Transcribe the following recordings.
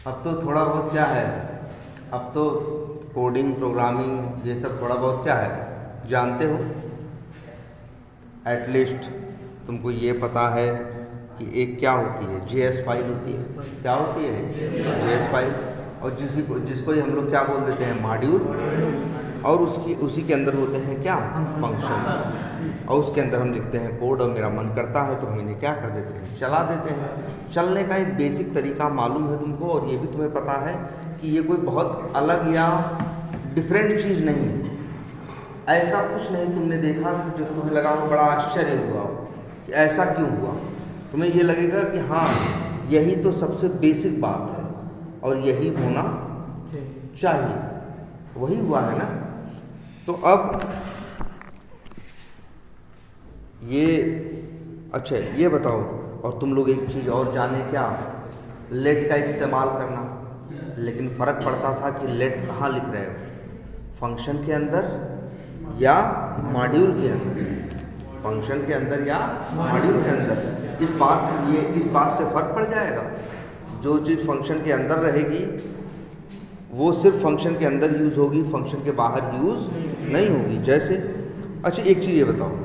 अब तो थोड़ा बहुत क्या है, अब तो कोडिंग प्रोग्रामिंग ये सब थोड़ा बहुत क्या है जानते हो। एटलीस्ट तुमको ये पता है कि एक क्या होती है, जेएस फाइल होती है। क्या होती है? JS file. और जिसको ही हम लोग क्या बोल देते हैं, मॉड्यूल। और उसी के अंदर होते हैं क्या, फंक्शंस। और उसके अंदर हम लिखते हैं कोड। और मेरा मन करता है तो हम इन्हें क्या कर देते हैं, चला देते हैं। चलने का एक बेसिक तरीका मालूम है तुमको, और ये भी तुम्हें पता है कि ये कोई बहुत अलग या डिफरेंट चीज़ नहीं है। ऐसा कुछ नहीं तुमने देखा जो तुम्हें लगा हो बड़ा आश्चर्य हुआ हो कि ऐसा क्यों हुआ। तुम्हें ये लगेगा कि हाँ, यही तो सबसे बेसिक बात है और यही होना चाहिए। वही हुआ है ना। तो अब ये अच्छा, ये बताओ, और तुम लोग एक चीज़ और जाने क्या, लेट का इस्तेमाल करना। लेकिन फ़र्क पड़ता था कि लेट कहाँ लिख रहे हो, फंक्शन के अंदर या मॉड्यूल के अंदर। फंक्शन के अंदर या मॉड्यूल के अंदर। इस बात से फ़र्क पड़ जाएगा। जो चीज़ फंक्शन के अंदर रहेगी वो सिर्फ फंक्शन के अंदर यूज़ होगी, फंक्शन के बाहर यूज़ नहीं होगी। जैसे अच्छा, एक चीज़ ये बताओ,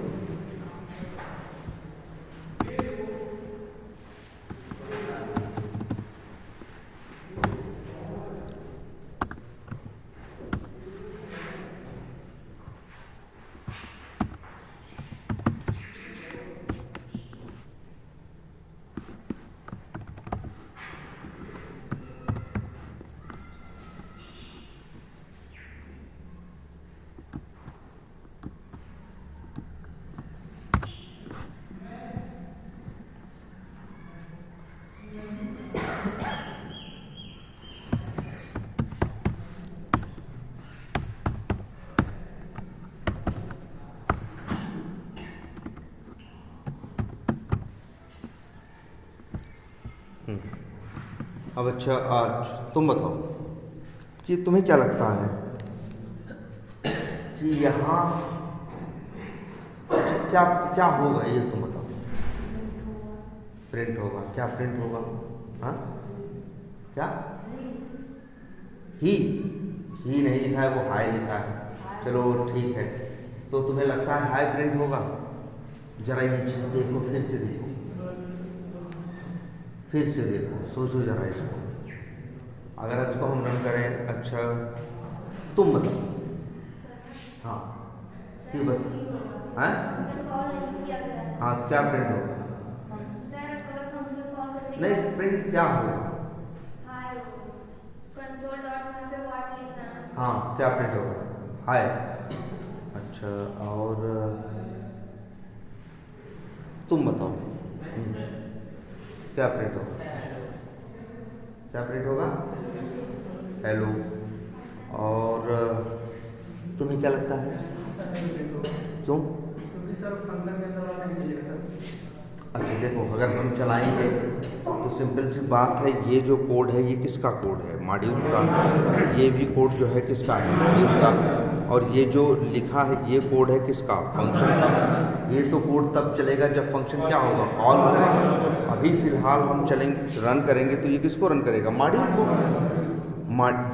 अब अच्छा, आज तुम बताओ कि तुम्हें क्या लगता है कि यहाँ क्या क्या होगा, ये तुम बताओ। प्रिंट होगा, क्या प्रिंट होगा? हाँ, क्या? ही नहीं लिखा है, वो हाई लिखा है। चलो ठीक है, तो तुम्हें लगता है हाई प्रिंट होगा? जरा ये चीज़ देखो, फिर से देखो, सोचो जरा इसको। अगर इसको हम रन करें, अच्छा तुम बताओ। हाँ, क्यों बताओ? हाँ हाँ, क्या प्रिंट होगा? नहीं, प्रिंट क्या होगा? हाँ, क्या प्रिंट होगा? हाय। अच्छा, और तुम बताओ, क्या प्रिंट होगा? क्या प्रिंट होगा? हेलो। और तुम्हें क्या लगता है, क्यों? क्योंकि सर फंक्शन के अंदर वाला नहीं चलेगा सर। अच्छा देखो, अगर हम चलाएंगे तो सिंपल सी बात है, ये जो कोड है ये किसका कोड है? मॉड्यूल का। ये भी कोड जो है किसका है? मॉड्यूल का। और ये जो लिखा है ये कोड है किसका? फंक्शन का। ये तो कोड तब चलेगा जब फंक्शन क्या होगा? कॉल होगा। अभी फ़िलहाल हम चलेंगे, रन करेंगे तो ये किसको रन करेगा? मॉड्यूल को।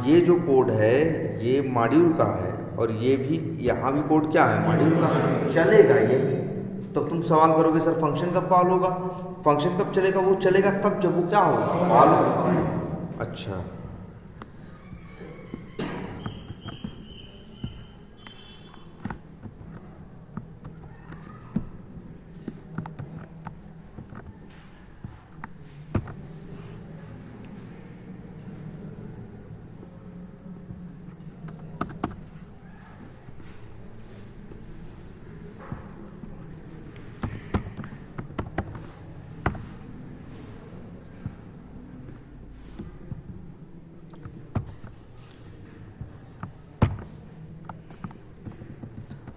ये जो कोड है ये मॉड्यूल का है, और ये भी यहाँ भी कोड क्या है? मॉड्यूल का। चलेगा यही। तब तुम सवाल करोगे सर फंक्शन कब कॉल होगा? फंक्शन कब चलेगा? वो चलेगा तब जब वो क्या होगा? कॉल होगा। अच्छा,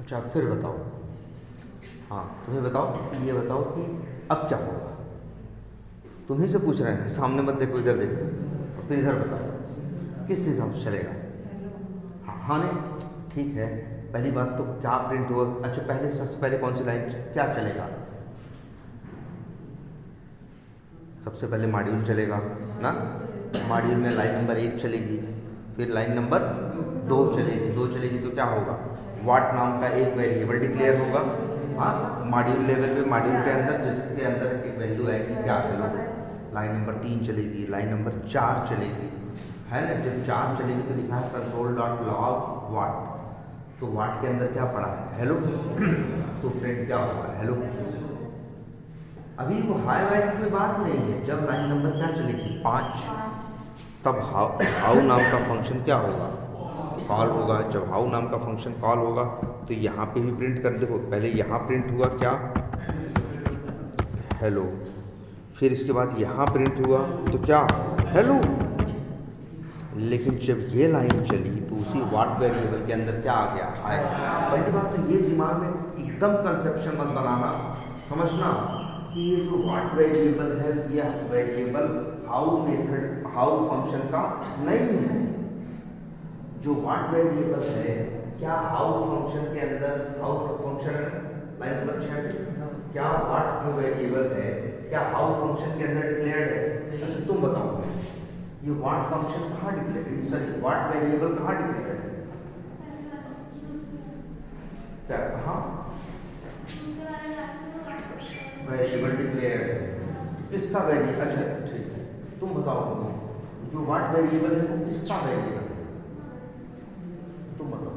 अच्छा फिर बताओ। हाँ, तुम्हें बताओ, ये बताओ कि अब क्या होगा? तुम्हीं से पूछ रहे हैं, सामने मत देखो, इधर देखो। फिर इधर बताओ किस हिसाब से चलेगा? हाँ हाँ, नहीं ठीक है। पहली बात तो क्या प्रिंट होगा? अच्छा, सबसे पहले कौन सी लाइन क्या चलेगा? सबसे पहले मॉड्यूल चलेगा ना। मॉड्यूल में लाइन नंबर 1 चलेगी, फिर लाइन नंबर 2 चलेगी। 2 चलेगी तो क्या होगा, वाट नाम का एक वेरिएबल डिक्लेयर होगा। हाँ, मॉड्यूल लेवल पे मॉड्यूल के अंदर जिसके अंदर एक वैल्यू आएगी क्या हेलो। लाइन नंबर 3 चलेगी, लाइन नंबर 4 चलेगी, है ना। जब 4 चलेगी तो लिखा है console.log वाट, तो वाट के अंदर क्या पड़ा है हेलो तो फ्रेंड क्या होगा हेलो। अभी वो हाई वाई की कोई बात नहीं है। जब लाइन नंबर क्या चलेगी 5, तब हाउ नाम का फंक्शन क्या होगा, कॉल होगा। जब हाउ नाम का फंक्शन कॉल होगा तो यहाँ पे भी प्रिंट कर, देखो पहले यहाँ प्रिंट हुआ क्या हेलो, फिर इसके बाद यहाँ प्रिंट हुआ तो क्या हेलो। लेकिन जब ये लाइन चली तो उसी वाट वेरिएबल के अंदर क्या आ गया हाय। पहली बात तो ये दिमाग में एकदम कंसेप्शन मत बनाना, समझना कि ये जो वाट वेरिएबल है यह variable how method how function का नहीं है। जो वाट वेरिएबल है क्या हाउ फंक्शन के अंदर, हाउ फंक्शन लाइन नंबर 6, क्या वाट जो वेरिएबल है क्या हाउ फंक्शन के अंदर डिक्लेयर्ड है। अच्छा तुम बताओ ये वाट फंक्शन कहाँ डिक्लेयर, सॉरी वाट वेरिएबल कहाँ डिक्लेयर है, क्या कहाँ वेरिएबल डिक्लेयर है, किसका वेरिएबल। अच्छा ठीक है, तुम बताओ जो वाट वेरिएबल है वो किसका वेरिएबल है, तुम बताओ।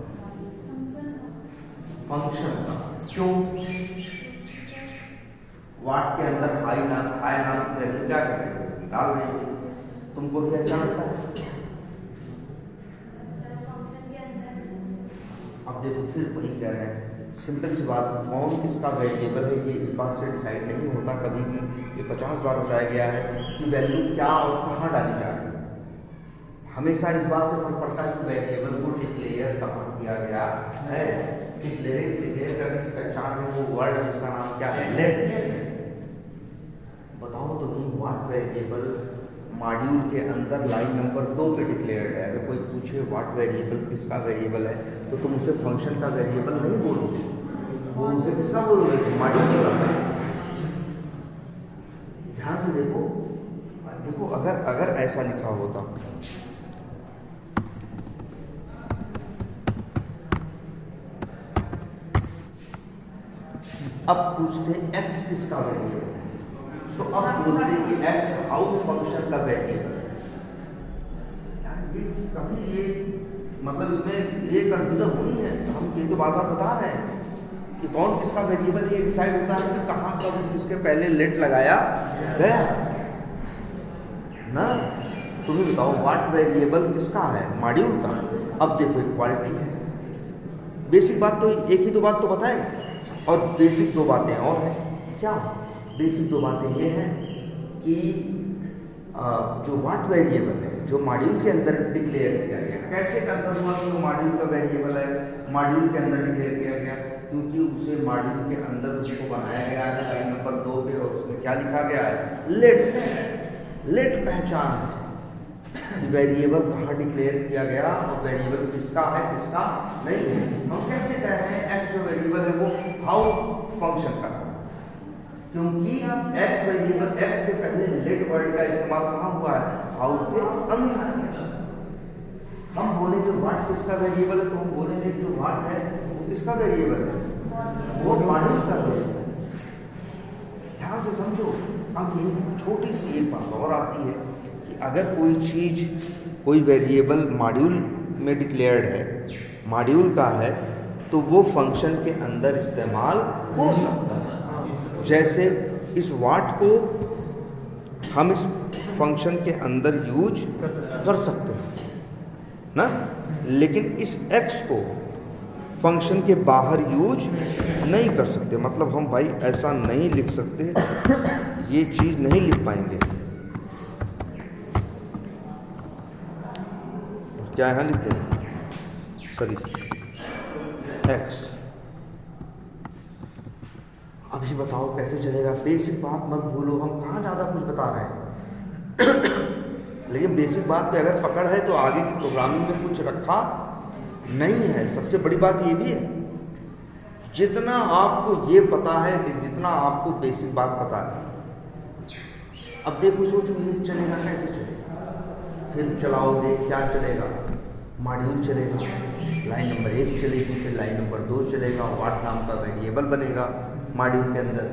फंक्शन का। क्यों, वाट के अंदर हाई नाम की वैल्यू क्या कर रही है, डाल रही है। तुमको भी ऐसा लगता है। अब देखो फिर वही कह रहे हैं, सिंपल सी बात, कौन किसका वेरिएबल है ये इस बात से डिसाइड नहीं होता कभी भी। ये 50 बार बताया गया है कि वैल्यू क्या और कहाँ डाली जा रही है। हमेशा इस बात से फर्क पड़ता है कि वेरिएबल को डिक्लेयर कहाँ किया गया है। डिक्लेयर करने की पहचान में वो वर्ड जिसका नाम क्या है लेट। बताओ तो तुम वाट वेरिएबल मॉड्यूल के अंदर लाइन नंबर 2 पे डिक्लेयर्ड है। अगर कोई पूछे वाट वेरिएबल किसका वेरिएबल है तो तुम उसे फंक्शन का वेरिएबल नहीं बोलोगे, वो उसे किसका बोलोगे, मॉड्यूल का। ध्यान से देखो, देखो अगर ऐसा लिखा होता, अब पूछते x किसका वेरिएबल है तो अब बोलते हैं कि x हाउ फंक्शन का वेरिएबल है। ये कभी ये मतलब इसमें ये कंफ्यूजन हुई है। हम ये तो बार बार बता रहे हैं कि कौन किसका वेरिएबल ये डिसाइड होता है कि कहाँ कब किसके पहले लेट लगाया गया ना। तुम्हें बताओ वाट वेरिएबल किसका है, मॉड्यूल का। अब देखो इक्वालिटी है, बेसिक बात तो एक ही दो बात तो बताए और बेसिक 2 बातें और हैं। क्या बेसिक 2 बातें ये हैं कि जो वाट वेरिएबल है जो मॉड्यूल के अंदर डिक्लेयर किया गया, कैसे कंफर्म हुआ कि वो मॉड्यूल का वेरिएबल है, मॉड्यूल के अंदर डिक्लेयर किया गया क्योंकि उसे मॉड्यूल के अंदर उसको बनाया गया है लाइन नंबर 2 पे और उसमें क्या लिखा गया है लेट पहचान है वेरिएबल कहाँ डिक्लेयर किया गया और वेरिएबल किसका है किसका नहीं है। हम कैसे कह रहे हैं एक्स जो वेरिएबल है वो हाउ फंक्शन का, क्योंकि एक्स वेरिएबल एक्स के पहले लेट वर्ड का इस्तेमाल कहाँ हुआ है, हाउ के अंदर। हम बोलेंगे वाट किसका वेरिएबल है तो हम बोलेंगे जो वाट है वो किसका वेरिएबल है, वो मॉड्यूल का वेरिएबल। ध्यान से समझो। अब ये छोटी सी एक बात और आती है कि अगर कोई चीज़ कोई वेरिएबल मॉड्यूल में डिक्लेयर्ड है, मॉड्यूल का है, तो वो फंक्शन के अंदर इस्तेमाल हो सकता है। जैसे इस वाट को हम इस फंक्शन के अंदर यूज कर सकते हैं ना, लेकिन इस x को फंक्शन के बाहर यूज नहीं कर सकते। मतलब हम भाई ऐसा नहीं लिख सकते, ये चीज़ नहीं लिख पाएंगे। क्या यहाँ लिखते हैं, सॉरी x। अभी बताओ कैसे चलेगा, बेसिक बात मत भूलो। हम कहाँ ज़्यादा कुछ बता रहे हैं लेकिन बेसिक बात पे अगर पकड़ है तो आगे की प्रोग्रामिंग में कुछ रखा नहीं है। सबसे बड़ी बात ये भी है, जितना आपको ये पता है कि जितना आपको बेसिक बात पता है। अब देखो सोचो ये चलेगा कैसे चलेगा, फिर चलाओगे क्या चलेगा, मॉड्यूल चलेगा, लाइन नंबर 1 चलेगी, फिर लाइन नंबर 2 चलेगा, वाट नाम का वेरिएबल बनेगा मॉड्यूल के अंदर,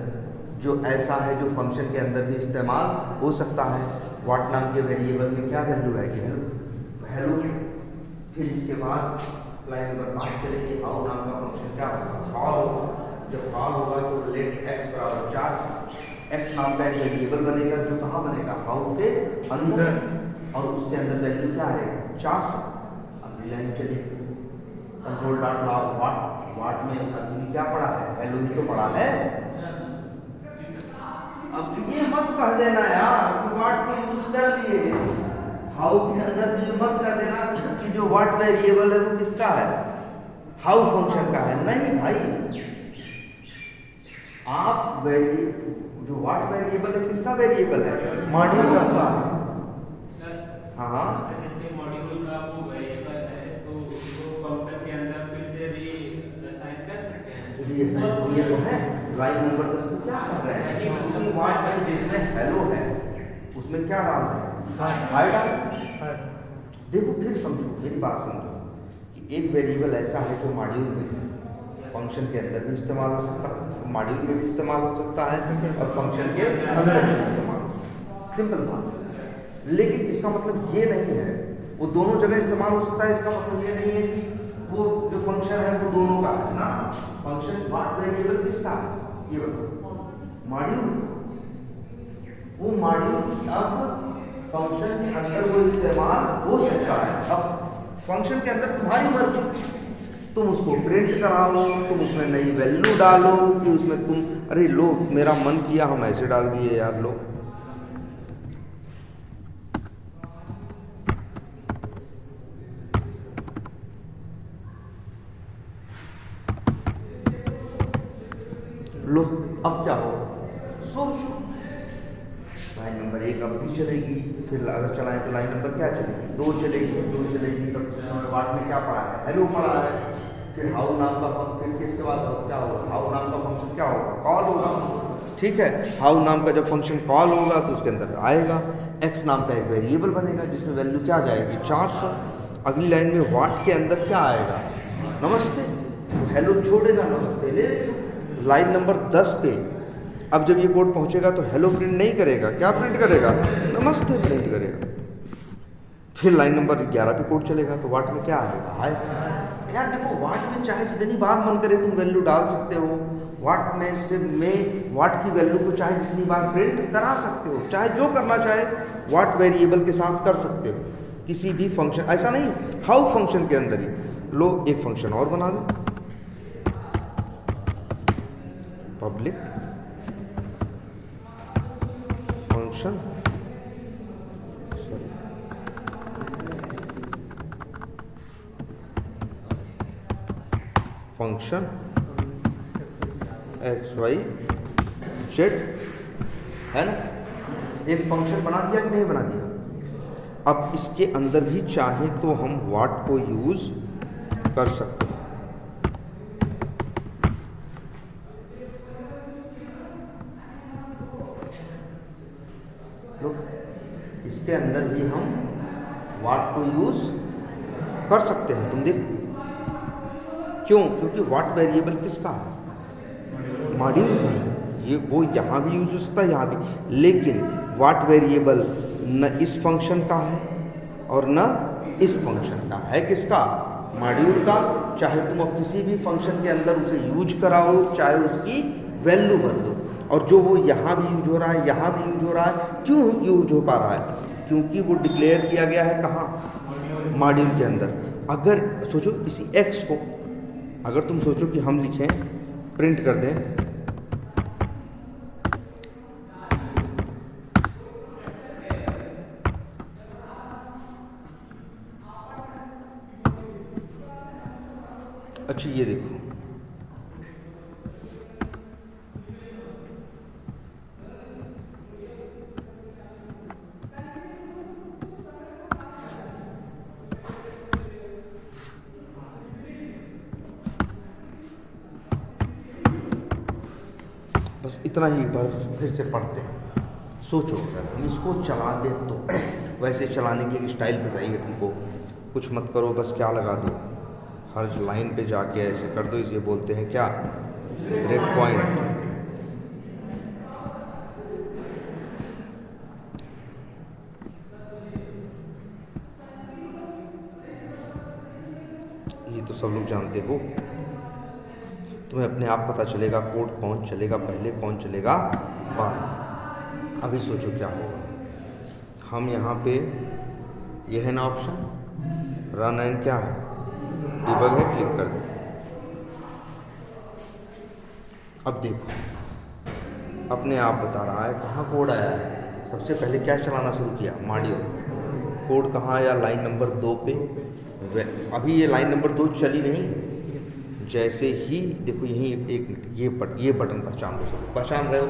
जो ऐसा है जो फंक्शन के अंदर भी इस्तेमाल हो सकता है। वाट नाम के वेरिएबल में क्या वैल्यू आएगी, हेलो। फिर इसके बाद लाइन नंबर 5 चलेगी, हाउ नाम का फंक्शन क्या होगा, कॉल होगा। जब कॉल होगा तो लेट x बराबर 4, x नाम का एक वेरिएबल बनेगा जो कहाँ बनेगा, हाउ के अंदर, और उसके अंदर वैल्यू क्या है 400। अगली लाइन चलेगी, कंसोल डॉट लॉग वाट में अभी क्या पड़ा है, हेलो ही तो पड़ा है। अब ये मत कह देना यार कि वाट को यूज कर लिए, हाउ के अंदर तो ये मत कह देना कि जो वाट वेरिएबल है वो किसका है, हाउ फंक्शन का है। नहीं भाई, आप जो वाट वेरिएबल है किसका वेरिएबल है, मॉड्यूल का। हाँ जैसे मॉड्यूल का वो वेरिएबल है तो उसको फंक्शन के अंदर फिर से रीअसाइन कर सकते हैं। रीअसाइन ये तो है, लाइन नंबर 10 में क्या कर रहे हैं, उसी वाट में जिसमें हेलो है उसमें क्या डाल रहे हैं, हाय डाल। देखो फिर समझो, मेरी बात समझो कि एक वेरिएबल ऐसा है जो मॉड्यूल में फंक्शन के अंदर भी इस्तेमाल हो सकता है, मॉड्यूल में भी इस्तेमाल हो सकता है, और फंक्शन के अंदर भी इस्तेमाल हो सकता है। सिंपल बात। लेकिन इसका मतलब ये नहीं है वो दोनों जगह इस्तेमाल हो सकता है, इसका मतलब ये नहीं है कि वो जो फंक्शन है वो दोनों का है ना। फंक्शन वाट वेरिएबल किसका है, ये बताओ, मॉड्यूल। वो मॉड्यूल अब फंक्शन के अंदर वो इस्तेमाल हो सकता है। अब फंक्शन के अंदर तुम्हारी मर्जी, तुम उसको प्रिंट कराओ, तुम उसमें नई वैल्यू डालो कि उसमें तुम, अरे लो मेरा मन किया हम ऐसे डाल दिए यार, लो लो अब क्या हो, सोचो। लाइन नंबर 1 अब भी चलेगी, फिर अगर चलाएं तो लाइन नंबर क्या चलेगी, 2 चलेगी, तब वाट में क्या पड़ा है, हेलो पड़ा है। फिर हाउ नाम का फंक्शन, फिर इसके बाद क्या होगा, हाउ नाम का फंक्शन क्या होगा, कॉल होगा। ठीक है, हाउ नाम का जब फंक्शन कॉल होगा तो उसके अंदर आएगा x नाम का एक वेरिएबल बनेगा जिसमें वैल्यू क्या जाएगी 400। अगली लाइन में वाट के अंदर क्या आएगा, नमस्ते, हेलो छोड़ेगा, नमस्ते ले। लाइन नंबर 10 पे अब जब ये कोड पहुंचेगा तो हेलो प्रिंट नहीं करेगा, क्या प्रिंट करेगा, नमस्ते प्रिंट करेगा। फिर लाइन नंबर 11 पे कोड चलेगा तो वाट में क्या आएगा, हाय। यार देखो, वाट में चाहे जितनी बार मन करे तुम वैल्यू डाल सकते हो, वाट में से में वाट की वैल्यू को चाहे जितनी बार प्रिंट करा सकते हो, चाहे जो करना चाहे वाट वेरिएबल के साथ कर सकते हो किसी भी फंक्शन। ऐसा नहीं हाउ फंक्शन के अंदर ही। लो एक फंक्शन और बना दो, पब्लिक फंक्शन फंक्शन XYZ है ना। एक फंक्शन बना दिया कि नहीं बना दिया। अब इसके अंदर भी चाहे तो हम वाट को यूज कर सकते हैं। इसके अंदर भी हम वाट को यूज कर सकते हैं। तुम देखो क्यों, क्योंकि वाट वेरिएबल किसका है, मॉड्यूल का है। ये वो यहाँ भी यूज हो सकता है, यहाँ भी, लेकिन वाट वेरिएबल न इस फंक्शन का है और न इस फंक्शन का है। किसका, मॉड्यूल का। चाहे तुम अब किसी भी फंक्शन के अंदर उसे यूज कराओ, चाहे उसकी वैल्यू बदलो, और जो वो यहाँ भी यूज हो रहा है, यहाँ भी यूज हो रहा है। क्यों यूज हो पा रहा है, क्योंकि वो डिक्लेयर किया गया है कहाँ, मॉड्यूल के अंदर। अगर सोचो इसी x को, अगर तुम सोचो कि हम लिखें, प्रिंट कर दें अच्छा ये देखो, बस इतना ही एक बार फिर से पढ़ते हैं। सोचो अगर हम इसको चला दें तो वैसे चलाने की एक स्टाइल बताई है तुमको। कुछ मत करो, बस क्या लगा दो, हर लाइन पे जाके ऐसे कर दो, इसे बोलते हैं क्या, ब्रेक पॉइंट। ये तो सब लोग जानते हो। तुम्हें अपने आप पता चलेगा कोड कौन चलेगा पहले, कौन चलेगा बाद। अभी सोचो क्या होगा। हम यहाँ पे ये है ना ऑप्शन, रन एंड क्या है, डिबग है, क्लिक कर दो। अब देखो अपने आप बता रहा है कहाँ कोड आया है। सबसे पहले क्या चलाना शुरू किया, मॉड्यूल। कोड कहाँ आया, लाइन नंबर 2 पे। अभी ये लाइन नंबर 2 चली नहीं। जैसे ही देखो यहीं एक ये बटन पहचान लो, सब पहचान रहे हो,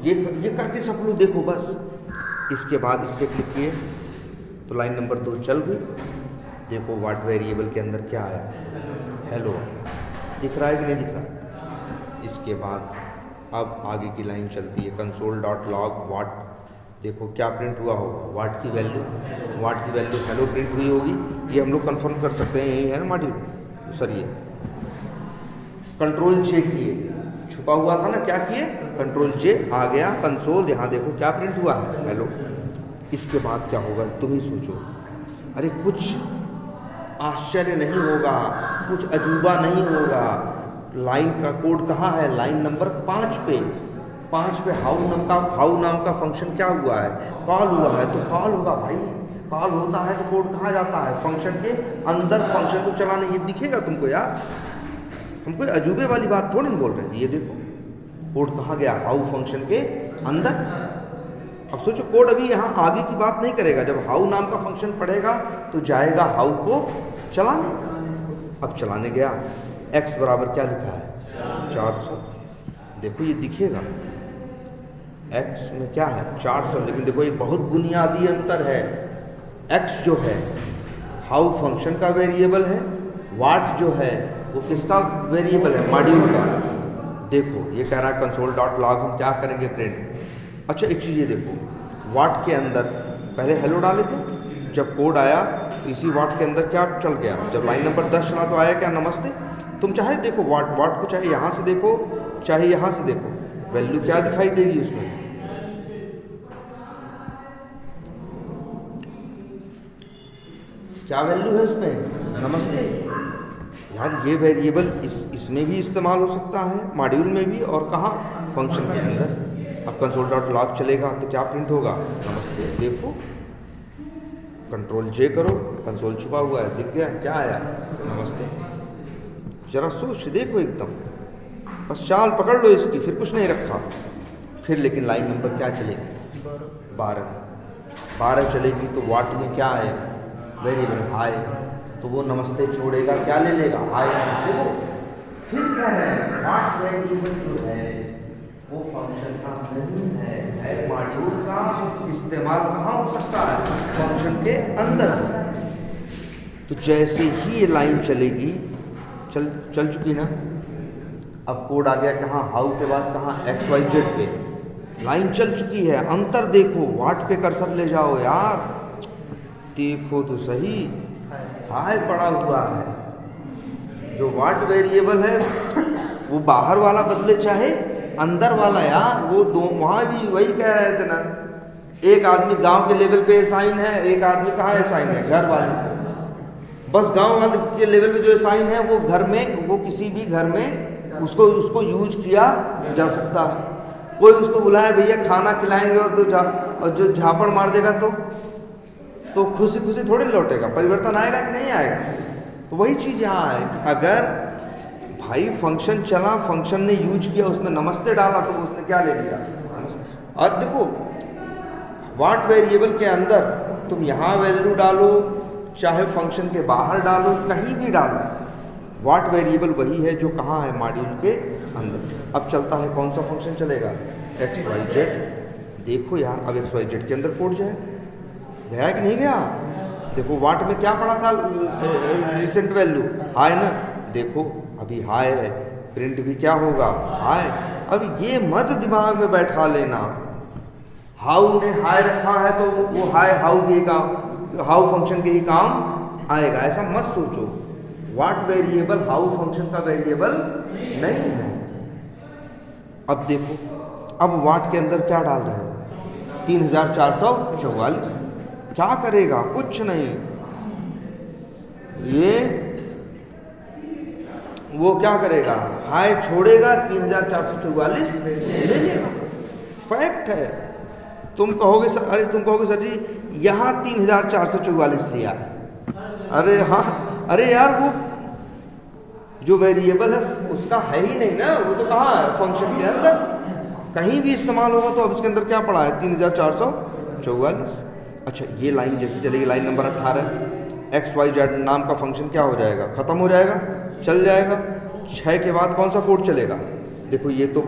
ये करके सब लोग देखो बस। इसके बाद इस पर क्लिक किए तो लाइन नंबर 2 चल गई। देखो वाट वेरिएबल के अंदर क्या आया, हेलो दिख रहा है कि नहीं दिख रहा। इसके बाद अब आगे की लाइन चलती है, कंसोल डॉट लॉग वाट। देखो क्या प्रिंट हुआ होगा, वाट की वैल्यू हेलो प्रिंट हुई होगी। ये हम लोग कंफर्म कर सकते हैं, यही है ना मॉड्यूल। सर ये कंट्रोल जे किए, छुपा हुआ था ना, क्या किए, कंट्रोल जे आ गया कंसोल। यहाँ देखो क्या प्रिंट हुआ है, हेलो। इसके बाद क्या होगा तुम ही सोचो। अरे कुछ आश्चर्य नहीं होगा, कुछ अजूबा नहीं होगा। लाइन का कोड कहाँ है, लाइन नंबर 5 पे। 5 पे हाउ नाम का फंक्शन क्या हुआ है, कॉल हुआ है। तो कॉल होगा भाई, कॉल होता है तो कोड कहाँ जाता है, फंक्शन के अंदर, फंक्शन को चलाने। ये दिखेगा तुमको यार, हम कोई अजूबे वाली बात थोड़ी नहीं बोल रहे थे। ये देखो कोड कहाँ गया, हाउ फंक्शन के अंदर। अब सोचो कोड अभी यहाँ आगे की बात नहीं करेगा। जब हाउ नाम का फंक्शन पढ़ेगा तो जाएगा हाउ को चलाने। अब चलाने गया, x बराबर क्या लिखा है, 400। देखो ये दिखेगा x में क्या है, 400। लेकिन देखो एक बहुत बुनियादी अंतर है। x जो है हाउ फंक्शन का वेरिएबल है, वाट जो है वो किसका वेरिएबल है, मॉड्यूल का। देखो ये कह रहा है कंसोल डॉट लॉग हम क्या करेंगे, प्रिंट। अच्छा एक चीज़ ये देखो, वाट के अंदर पहले हेलो डाले थे, जब कोड आया तो इसी वाट के अंदर क्या चल गया, जब लाइन नंबर 10 चला तो आया क्या, नमस्ते। तुम चाहे देखो वाट को, चाहे यहाँ से देखो चाहे यहाँ से देखो, वैल्यू क्या दिखाई देगी उसमें, क्या वैल्यू है उसमें, नमस्ते। यार ये वेरिएबल इसमें भी इस्तेमाल हो सकता है, मॉड्यूल में भी, और कहाँ, फंक्शन के अंदर। अब कंसोल डॉट लॉग चलेगा तो क्या प्रिंट होगा, नमस्ते। देखो कंट्रोल जे करो, कंसोल छुपा हुआ है, दिख गया क्या आया, नमस्ते। जरा सोच देखो एकदम, बस चाल पकड़ लो इसकी, फिर कुछ नहीं रखा। फिर लेकिन लाइन नंबर क्या चलेगी, 12 चलेगी। तो वाट में क्या आएगा, वेरिएबल हाय। तो वो नमस्ते छोड़ेगा, क्या ले लेगा, हाय। देखो फिर क्या है, वाट वेरिएबल जो है वो फंक्शन का नहीं है मॉड्यूल का। इस्तेमाल कहाँ हो सकता है, फंक्शन के अंदर। तो जैसे ही ये लाइन चलेगी, चल चुकी ना। अब कोड आ गया कहाँ, हाउ के बाद कहाँ, XYZ पे। लाइन चल चुकी है, अंतर देखो, वाट पे कर्सर ले जाओ यार, देखो तो सही, हाय पड़ा हुआ है। जो वाट वेरिएबल है वो बाहर वाला बदले चाहे अंदर वाला, यार वो दो वहाँ भी वही कह रहे थे ना। एक आदमी गांव के लेवल पे साइन है, एक आदमी कहाँ है साइन है, घर वाले। बस गांव वाले के लेवल पे जो साइन है वो घर में, वो किसी भी घर में उसको यूज किया जा सकता है। कोई उसको बुलाए भैया खाना खिलाएंगे और जो झापड़ मार देगा तो खुशी खुशी थोड़ी लौटेगा, परिवर्तन आएगा कि नहीं आएगा। तो वही चीज़ यहाँ है कि अगर भाई फंक्शन चला, फंक्शन ने यूज किया, उसमें नमस्ते डाला तो उसने क्या ले लिया, नमस्ते। और देखो वाट वेरिएबल के अंदर तुम यहाँ वैल्यू डालो चाहे फंक्शन के बाहर डालो, कहीं भी डालो, वाट वेरिएबल वही है जो कहाँ है, मॉड्यूल के अंदर। अब चलता है कौन सा फंक्शन चलेगा, XYZ। देखो यार अब XYZ के अंदर कोड जाए, गया कि नहीं गया। देखो वाट में क्या पड़ा था, रिसेंट वैल्यू हाय ना। देखो अभी हाय है, प्रिंट भी क्या होगा, हाय। अब ये मत दिमाग में बैठा लेना, हाउ ने हाई रखा है तो वो हाई हाउ के काम, हाउ फंक्शन के ही काम आएगा, ऐसा मत सोचो। व्हाट वेरिएबल हाउ फंक्शन का वेरिएबल नहीं है। अब देखो, अब व्हाट के अंदर क्या डाल रहे हैं, 3444। क्या करेगा, कुछ नहीं, ये वो क्या करेगा, हाई छोड़ेगा, 3444 ले लेगा। फैक्ट है। तुम कहोगे सर, अरे तुम कहोगे सर जी यहाँ 3444 लिया है। अरे हाँ, अरे यार वो जो वेरिएबल है उसका है ही नहीं ना, वो तो कहाँ है, फंक्शन के अंदर कहीं भी इस्तेमाल होगा। तो अब इसके अंदर क्या पड़ा है, 3444। अच्छा, ये लाइन जैसे चलेगी, लाइन नंबर 18, XYZ नाम का फंक्शन क्या हो जाएगा, ख़त्म हो जाएगा, चल जाएगा। 6 के बाद कौन सा कोड चलेगा, देखो ये तो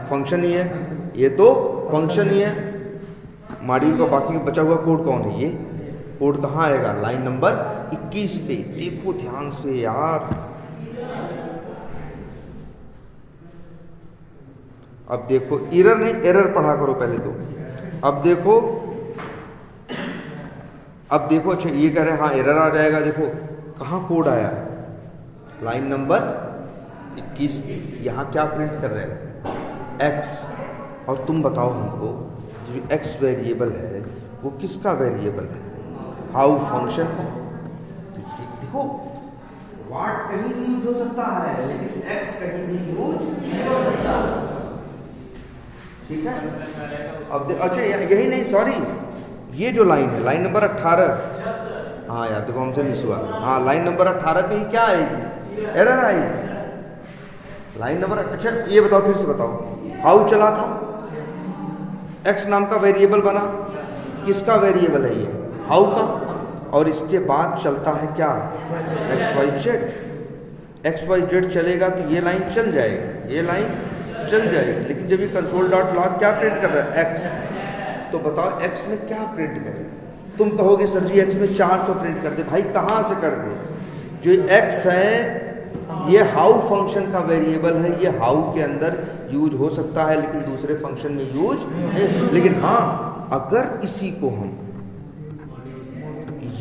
फंक्शन ही है, ये तो फंक्शन ही है। मॉड्यूल का बाकी बचा हुआ कोड कौन है, ये कोड कहाँ आएगा, लाइन नंबर 21 पे। देखो ध्यान से यार, अब देखो एरर नहीं, एरर पढ़ा करो पहले तो। अब देखो अच्छा ये कह रहे हैं हाँ एरर आ जाएगा। देखो कहाँ कोड आया, लाइन नंबर 21 पे। यहाँ क्या प्रिंट कर रहे हैं, x। और तुम बताओ हमको, जो x वेरिएबल है वो किसका वेरिएबल है, हाउ फंक्शन का। तो ये देखो, व्हाट कहीं भी यूज हो सकता है लेकिन x कहीं भी यूज नहीं हो सकता। ठीक है। अब अच्छा यही नहीं, सॉरी, ये जो लाइन है, लाइन नंबर 18, हाँ यार देखो हमसे मिस हुआ, हाँ लाइन नंबर 18 पे ही क्या आएगी, एरर आएगी। लाइन नंबर, अच्छा ये बताओ, फिर से बताओ, हाउ चला था, x नाम का वेरिएबल बना, किसका वेरिएबल है ये, हाउ का। और इसके बाद चलता है क्या, XYZ चलेगा तो ये लाइन चल जाएगी, ये लाइन चल जाएगी। लेकिन जब ये कंसोल डॉट लॉग क्या प्रिंट कर रहा है, x। तो बताओ x में क्या प्रिंट करें। तुम कहोगे सर जी x में 400 प्रिंट कर दे। भाई कहाँ से कर दे, जो x है ये हाउ फंक्शन का वेरिएबल है, ये हाउ के अंदर यूज हो सकता है लेकिन दूसरे फंक्शन में यूज नहीं। लेकिन हाँ, अगर इसी को हम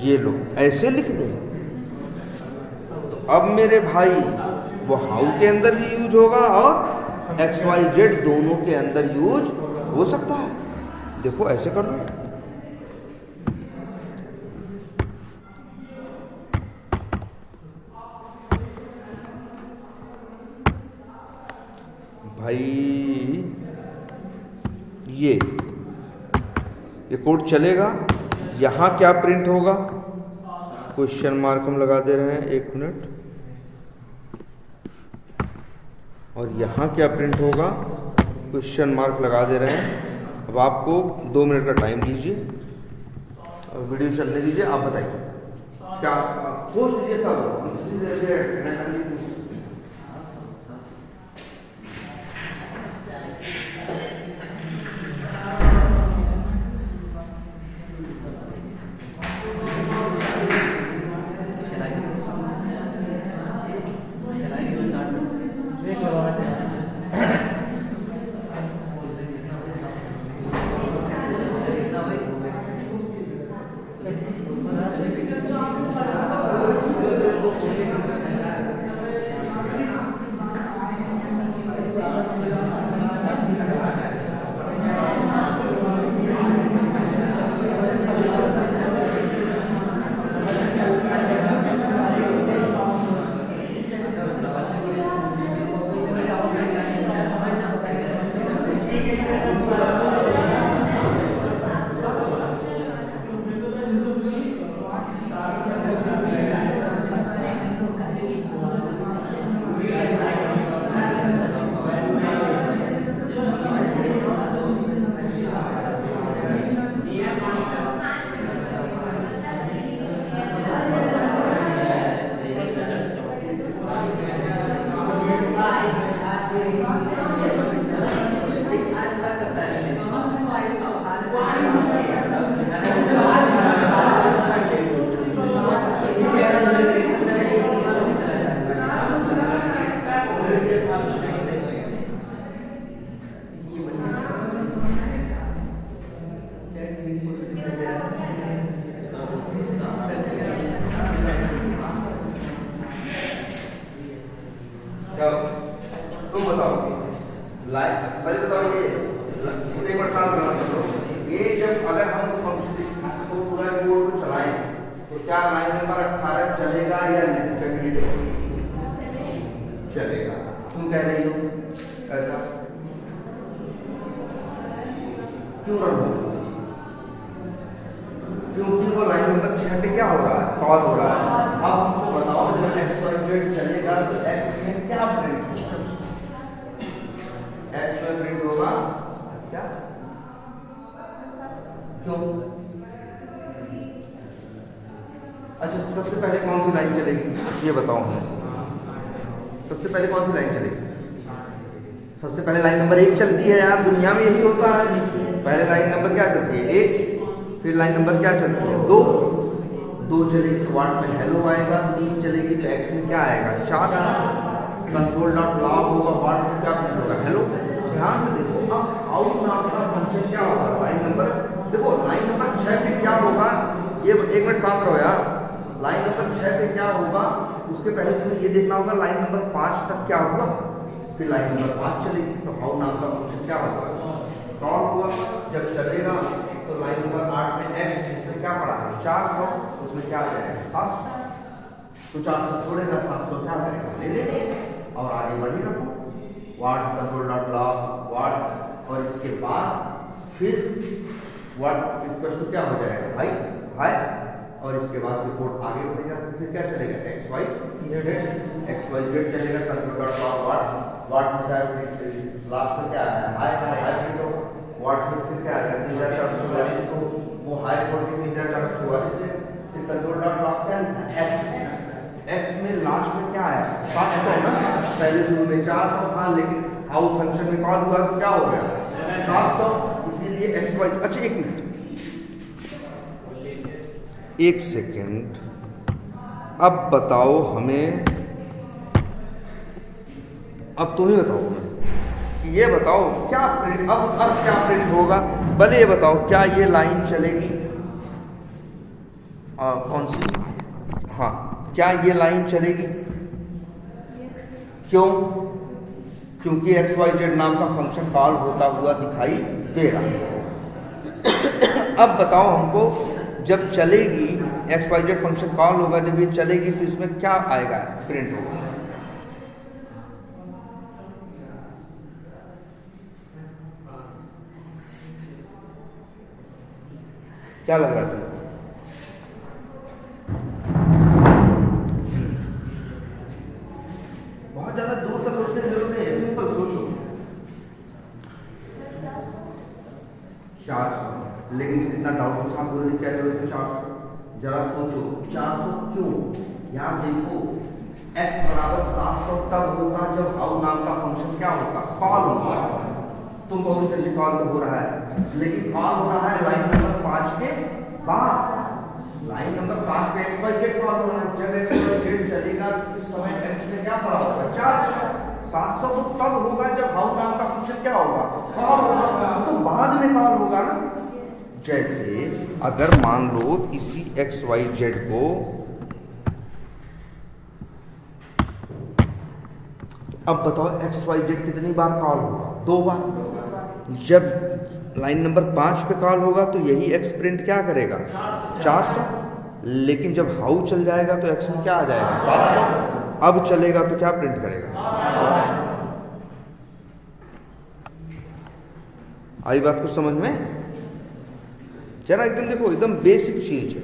ये लो ऐसे लिख दें तो अब मेरे भाई वो हाउ के अंदर भी यूज होगा और XYZ दोनों के अंदर यूज हो सकता है। देखो ऐसे कर दो, भाई ये कोड चलेगा। यहाँ क्या प्रिंट होगा, क्वेश्चन मार्क हम लगा दे रहे हैं, 1 मिनट। और यहाँ क्या प्रिंट होगा, क्वेश्चन मार्क लगा दे रहे हैं। अब आपको 2 मिनट का टाइम दीजिए और वीडियो चलने दीजिए। आप बताइए क्या सोच लीजिए सब। लाइन पहले बताओ ये एक बार साथ रहना सब लोग। ये जब अगर हम इस फंक्शन को पूरा कोड को चलाएं तो क्या लाइन नंबर 18 चलेगा या नहीं? चलिए चलेगा। तुम कह रही हो ऐसा क्यों रखो? क्योंकि वो लाइन नंबर 6 पे क्या हो रहा है? कॉल हो रहा है। अब हमको बताओ जब एक्स वाई जेड चलेगा तो एक्स में क्या प्रिंट होगा? एक्स में प्रिंट होगा क्या? क्यों? अच्छा सबसे पहले कौन सी लाइन चलेगी ये बताओ हमें। सबसे पहले कौन सी लाइन चलेगी? सबसे पहले लाइन नंबर 1 चलती है यार, दुनिया में यही होता है। पहले लाइन नंबर क्या चलती है? 1। फिर लाइन नंबर क्या चलती है? 2। 2 चलेगी तो वाट में हेलो आएगा। 3 चलेगी तो एक्स में क्या आएगा? 4। कंसोल डॉट लॉग होगा, वाट में क्या प्रिंट होगा? हेलो। ध्यान से देखो, अब आउट नाम का फंक्शन क्या होगा? लाइन नंबर देखो, लाइन नंबर 6 पे क्या होगा? ये एक मिनट साथ रहो यार। लाइन नंबर 6 पे क्या होगा? उसके पहले तुम्हें ये देखना होगा लाइन नंबर 5 तक क्या होगा। फिर लाइन नंबर 5 चलेगी तो हाउ नाम का फंक्शन क्या होगा? कॉल हुआ। जब चलेगा तो लाइन नंबर 8 में एक्स जिसमें क्या पड़ा है? 400, उसमें क्या आ जाएगा? 700। तो 400 छोड़ेगा, 700 क्या करेगा? ले लेगा और आगे बढ़ेगा। वाट कंट्रोल डॉट लॉग वाट और इसके बाद फिर वाट इक्वल टू क्या हो जाएगा? भाई हाय। और इसके बाद रिपोर्ट आगे बढ़ेगा। फिर क्या चलेगा? एक्स वाई जेड चलेगा। कंट्रोल डॉट लॉग वाट में शायद लास्ट में क्या आया? हाय हाय प्रिंट होगा। वाट में फिर क्या आएगा? 3444 को वो हाई छोड़ के 3444 से फिर कंसोल डॉट लॉग क्या लिखा? एक्स में लास्ट में क्या आया? 700 ना। पहले शुरू में 400 था लेकिन हाउ फंक्शन में कॉल हुआ तो क्या हो गया? 700। इसीलिए एक्स वाई। अच्छा एक मिनट, एक सेकेंड। अब बताओ हमें, अब तुम ही बताओ हमें, ये बताओ क्या प्रिंट अब क्या प्रिंट होगा? भले ये बताओ क्या ये लाइन चलेगी? कौन सी? हाँ, क्या ये लाइन चलेगी? क्यों? क्योंकि एक्स वाई जेड नाम का फंक्शन कॉल होता हुआ दिखाई दे रहा है। अब बताओ हमको, जब चलेगी X Y Z function call होगा, जब ये चलेगी तो इसमें क्या आएगा? प्रिंट होगा। क्या लग रहा था? बहुत ज्यादा दूर तक सोचने की जरूरत नहीं है, सिंपल सोचो। 400, लेकिन इतना डाउट के साथ बोलने की क्या जरूरत है? 400 जरा सोचो। 400 क्यों? यार देखो, x बराबर 700 तब होगा जब हाउ नाम का फंक्शन क्या होगा? कॉल होगा। तुम बहुत से कॉल तो हो रहा है, लेकिन कॉल हो रहा है लाइन नंबर 5 के बाद। लाइन नंबर 5 पे एक्स वाई जेड कॉल हो रहा है। जब एक्स वाई जेड चलेगा तो उस समय एक्स में क्या पड़ा होगा? 400। 700 तो तब होगा जब हाउ नाम का फंक्शन क्या होगा? कॉल होगा। तो बाद में कॉल होगा ना। जैसे अगर मान लो इसी एक्स वाई जेड को, अब बताओ एक्स वाई जेड कितनी बार कॉल होगा? 2 बार। जब लाइन नंबर 5 पे कॉल होगा तो यही एक्स प्रिंट क्या करेगा? 400। लेकिन जब हाउ चल जाएगा तो एक्स में क्या आ जाएगा? 700। अब चलेगा तो क्या प्रिंट करेगा? 700। आई बात कुछ समझ में? जरा एकदम देखो, एकदम बेसिक चीज है,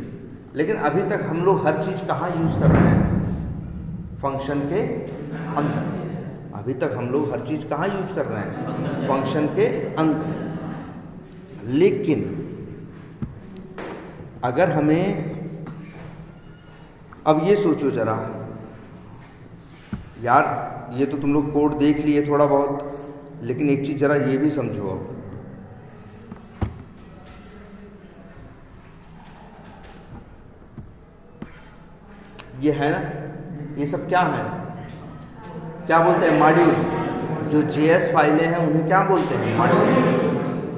लेकिन अभी तक हम लोग हर चीज कहाँ यूज कर रहे हैं? फंक्शन के अंदर। अभी तक हम लोग हर चीज कहाँ यूज कर रहे हैं? फंक्शन के अंदर। लेकिन अगर हमें, अब ये सोचो जरा यार, ये तो तुम लोग कोड देख लिए थोड़ा बहुत, लेकिन एक चीज जरा ये भी समझो। अब ये है ना, ये सब क्या है? क्या बोलते हैं? मॉड्यूल। जो JS फाइलें हैं उन्हें क्या बोलते हैं? मॉड्यूल।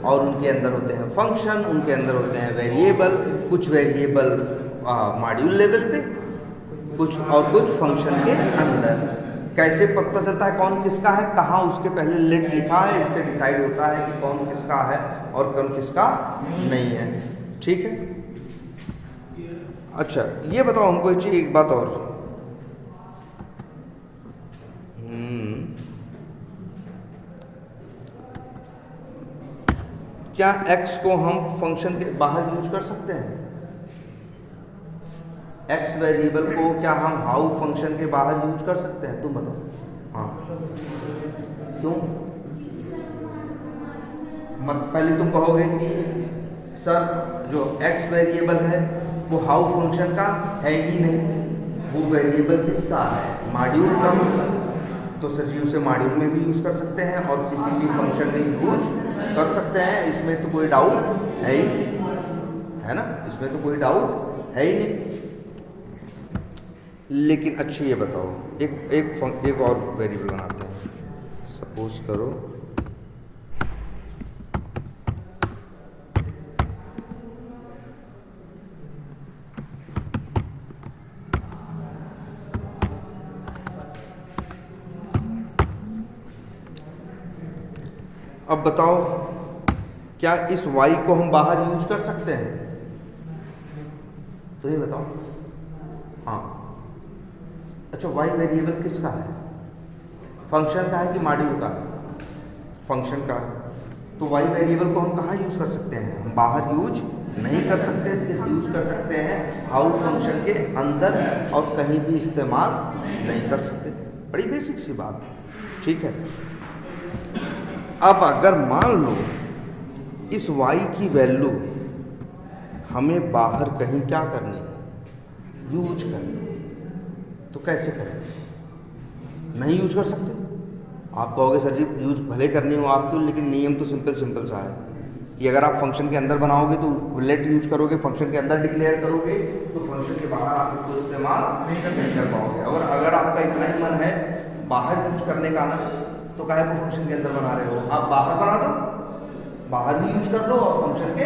और उनके अंदर होते हैं फंक्शन, उनके अंदर होते हैं वेरिएबल। कुछ वेरिएबल मॉड्यूल लेवल पे, कुछ और कुछ फंक्शन के अंदर। कैसे पता चलता है कौन किसका है? कहाँ उसके पहले लेट लिखा है, इससे डिसाइड होता है कि कौन किसका है और कौन किसका नहीं है। ठीक है। अच्छा ये बताओ हमको एक बात और, क्या x को हम फंक्शन के बाहर यूज कर सकते हैं? x वेरिएबल को क्या हम हाउ फंक्शन के बाहर यूज कर सकते हैं? तुम बताओ। हाँ क्यों? पहले तुम कहोगे कि सर जो x वेरिएबल है वो हाउ फंक्शन का है ही नहीं, वो वेरिएबल किसका है? मॉड्यूल का। तो सर जी उसे मॉड्यूल में भी यूज कर सकते हैं और किसी भी फंक्शन में यूज कर सकते हैं, इसमें तो कोई डाउट है ही नहीं, है ना? इसमें तो कोई डाउट है ही नहीं। लेकिन अच्छा ये बताओ, एक और वेरिएबल बनाते हैं। सपोज करो अब बताओ क्या इस y को हम बाहर यूज कर सकते हैं? तो ये बताओ। हाँ अच्छा y वेरिएबल किसका है? फंक्शन का है कि मॉड्यूल का? फंक्शन का। तो y वेरिएबल को हम कहाँ यूज कर सकते हैं? हम बाहर यूज नहीं कर सकते, सिर्फ यूज कर सकते हैं हाउ फंक्शन के अंदर और कहीं भी इस्तेमाल नहीं कर सकते। बड़ी बेसिक सी बात। ठीक है। अब अगर मान लो इस y की वैल्यू हमें बाहर कहीं क्या करनी है? यूज करनी। तो कैसे करें? नहीं यूज कर सकते। आप कहोगे सर जी यूज भले करनी हो आपकी, लेकिन नियम तो सिंपल सा है कि अगर आप फंक्शन के अंदर बनाओगे तो लेट यूज करोगे, फंक्शन के अंदर डिक्लेयर करोगे तो फंक्शन के बाहर आप इसको इस्तेमाल नहीं कर पाओगे। और अगर आपका इतना ही मन है बाहर यूज करने का ना, तो काहे को फंक्शन के अंदर बना रहे हो? आप बाहर बना दो, बाहर भी यूज कर लो और फंक्शन के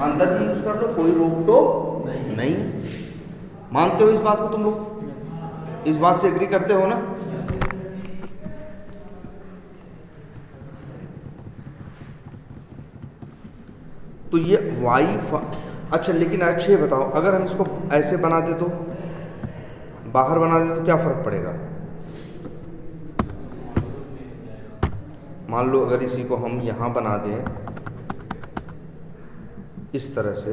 अंदर भी यूज कर लो, कोई रोक टोक नहीं। मानते हो इस बात को? तुम लोग इस बात से एग्री करते हो ना? तो ये अच्छा लेकिन अच्छे ये बताओ अगर हम इसको ऐसे बना दे तो, बाहर बना दे तो क्या फर्क पड़ेगा? मान लो अगर इसी को हम यहाँ बना दें इस तरह से,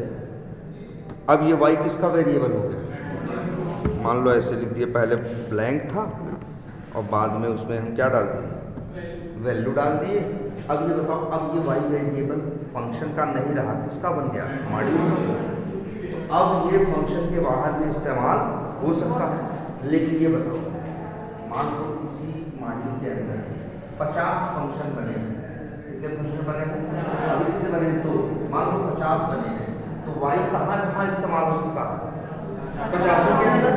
अब ये y किसका वेरिएबल हो गया? मान लो ऐसे लिख दिए, पहले ब्लैंक था और बाद में उसमें हम क्या डाल दिए? वैल्यू डाल दिए। अब ये बताओ, अब ये y वेरिएबल फंक्शन का नहीं रहा, किसका बन गया? मॉड्यूल का। तो अब ये फंक्शन के बाहर भी इस्तेमाल हो सकता है। लेकिन ये बताओ, मान लो इसी मॉड्यूल के अंदर 50 फंक्शन बने हैं। कितने फंक्शन बने हैं? अभी कितने बने हैं? 2। मान लो 50 बने हैं, तो y कहाँ इस्तेमाल हो सकता है? 50 के अंदर।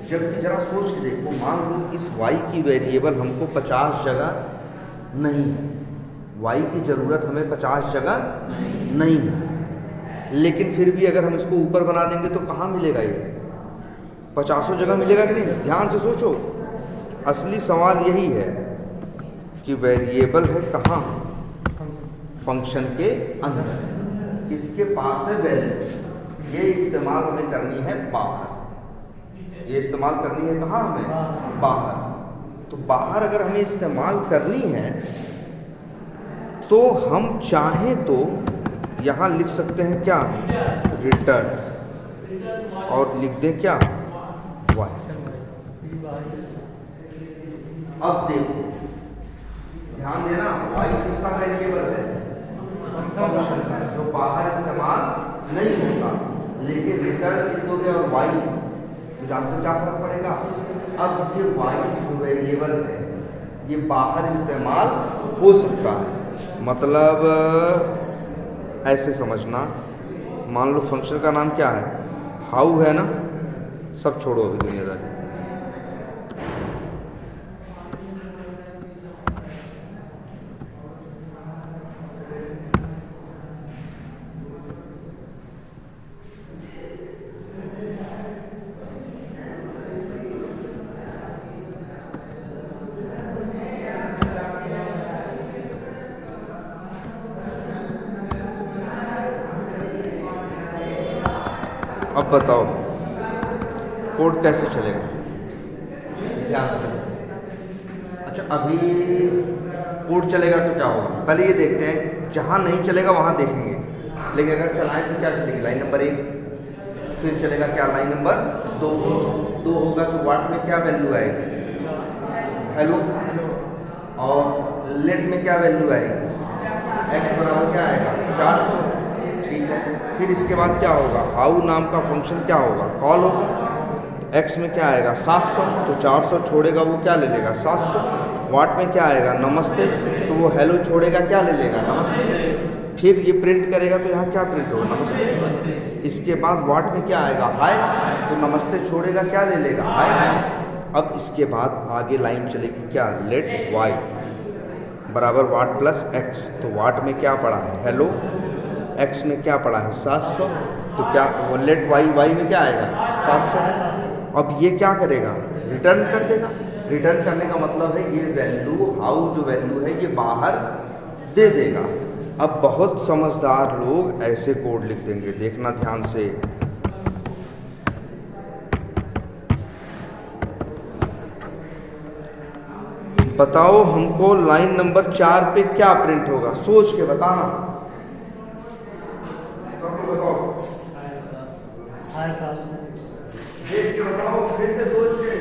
जबकि जरा सोच के देखो, मान लो इस y की वेरिएबल हमको 50 जगह नहीं है, y की ज़रूरत हमें 50 जगह नहीं है, लेकिन फिर भी अगर हम इसको ऊपर बना देंगे तो कहाँ मिलेगा? ये 50 जगह मिलेगा कि नहीं? ध्यान से सोचो। असली सवाल यही है कि वेरिएबल है कहाँ? फंक्शन के अंदर, इसके पास है वैल्यू। ये इस्तेमाल हमें करनी है बाहर, ये इस्तेमाल करनी है कहाँ हमें? बाहर। तो बाहर अगर हमें इस्तेमाल करनी है तो हम चाहें तो यहाँ लिख सकते हैं क्या? रिटर्न, और लिख दें क्या? y। अब देखो ध्यान देना, y किसका वेरिएबल है? फंक्शन का, जो बाहर इस्तेमाल नहीं होता। लेकिन रिटर्न लिख दोगे और y, तो जानते हो क्या फर्क पड़ेगा? अब ये y जो वेरिएबल है ये बाहर इस्तेमाल हो सकता है। मतलब ऐसे समझना, मान लो फंक्शन का नाम क्या है? हाउ है ना? सब छोड़ो अभी दुनियादारी। अब बताओ कोड कैसे चलेगा, ध्यान से। अच्छा, अभी कोड चलेगा तो क्या होगा, पहले ये देखते हैं। जहाँ नहीं चलेगा वहाँ देखेंगे, लेकिन अगर चलाएं तो क्या चलेगी, लाइन नंबर 1, फिर चलेगा क्या, लाइन नंबर 2 होगा तो वाट में क्या वैल्यू आएगी, हेलो, और लेट में क्या वैल्यू आएगी, x बराबर क्या आएगा 400, ठीक है। फिर इसके बाद क्या होगा, हाउ नाम का फंक्शन क्या होगा, कॉल होगा, x में क्या आएगा 700, तो 400 छोड़ेगा वो क्या ले लेगा 700। वाट में क्या आएगा नमस्ते, तो वो हेलो छोड़ेगा क्या ले लेगा नमस्ते। फिर ये प्रिंट करेगा तो यहाँ क्या प्रिंट होगा नमस्ते। इसके बाद वाट में क्या आएगा हाय, तो नमस्ते छोड़ेगा क्या ले लेगा हाय। अब इसके बाद आगे लाइन चलेगी क्या, लेट y बराबर वाट प्लस x, तो वाट में क्या पड़ा है हेलो, x में क्या पड़ा है 700, तो क्या वो लेट y में क्या आएगा 700। अब ये क्या करेगा, रिटर्न कर देगा। रिटर्न करने का मतलब है ये वैल्यू, हाउ जो वैल्यू है ये बाहर दे देगा। अब बहुत समझदार लोग ऐसे कोड लिख देंगे, देखना ध्यान से। बताओ हमको लाइन नंबर 4 पे क्या प्रिंट होगा, सोच के बताना। बताओ, देख के बताओ, फिर से सोच के।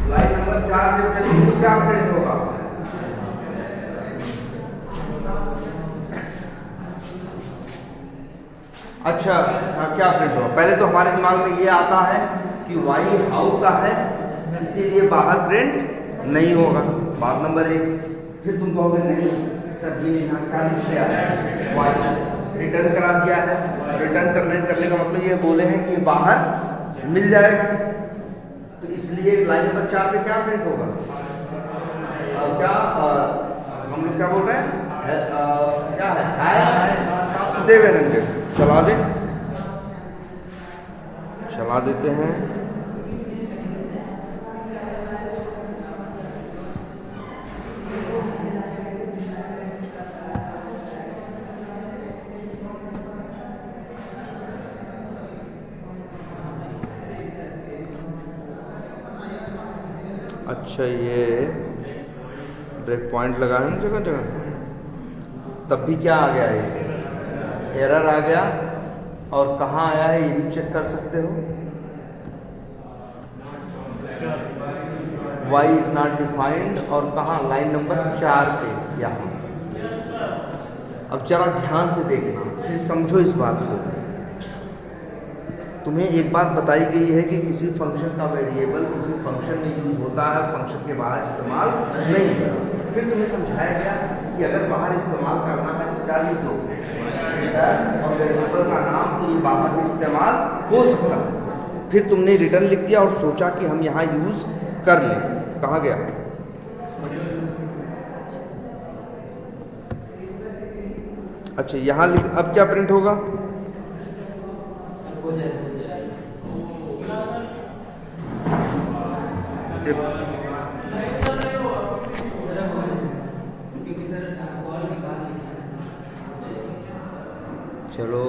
लाइन नंबर 4 जब चलेगी तो क्या प्रिंट होगा, अच्छा हाँ, क्या प्रिंट होगा। पहले तो हमारे दिमाग में ये आता है कि वाई हाउ का है, इसीलिए बाहर प्रिंट नहीं होगा, बात नंबर 1। फिर तुम कहोगे नहीं सर जी यहाँ क्या लिख दिया है, वाई रिटर्न करा दिया है। रिटर्न करने का मतलब ये बोले हैं कि ये बाहर मिल जाएगा, तो इसलिए लाइन नंबर 4 पे क्या प्रिंट होगा, क्या हम लोग क्या बोल रहे हैं, क्या है 700। चला देते हैं। अच्छा, ये ब्रेक पॉइंट लगा है ना जगह जगह, तब भी क्या आ गया है, एरर आ गया। और कहाँ आया है ये भी चेक कर सकते हो, y इज नॉट डिफाइंड, और कहाँ लाइन नंबर 4 पे यहाँ। अब जरा ध्यान से देखना, फिर समझो इस बात को। तुम्हें एक बात बताई गई है कि किसी फंक्शन का वेरिएबल किसी फंक्शन में यूज होता है, फंक्शन के बाहर इस्तेमाल नहीं होता। फिर तुम्हें समझाया गया कि अगर बाहर इस्तेमाल करना है तो क्या लिख दो, और वेरिएबल का नाम, तो ये बाहर भी इस्तेमाल हो सकता है। फिर तुमने रिटर्न लिख दिया और सोचा कि हम यहाँ यूज कर लें, कहाँ गया। अच्छा, यहाँ लिख, अब क्या प्रिंट होगा, चलो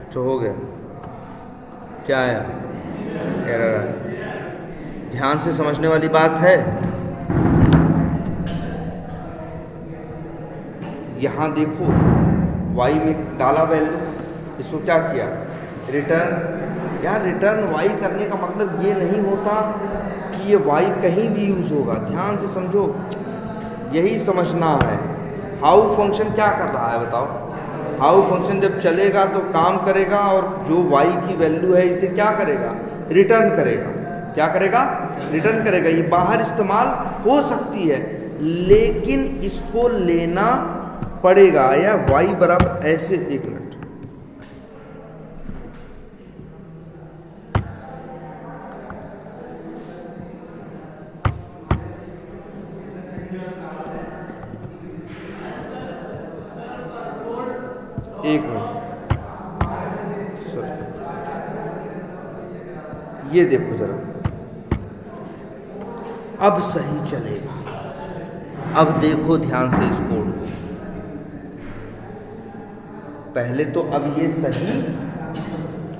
तो हो गया, क्या आया, एरर आया। ध्यान से समझने वाली बात है। यहाँ देखो y में डाला वैल्यू, इसको क्या किया, रिटर्न। यार रिटर्न y करने का मतलब ये नहीं होता कि ये y कहीं भी यूज़ होगा, ध्यान से समझो, यही समझना है। हाउ फंक्शन क्या कर रहा है बताओ। हाउ फंक्शन जब चलेगा तो काम करेगा और जो y की वैल्यू है इसे क्या करेगा, रिटर्न करेगा। क्या करेगा, रिटर्न करेगा। ये बाहर इस्तेमाल हो सकती है लेकिन इसको लेना पड़ेगा। या y बराबर ऐसे, एक मिनट, एक मिनट सर, ये देखो जरा, अब सही चलेगा। अब देखो ध्यान से इस कोड को, पहले तो अब ये सही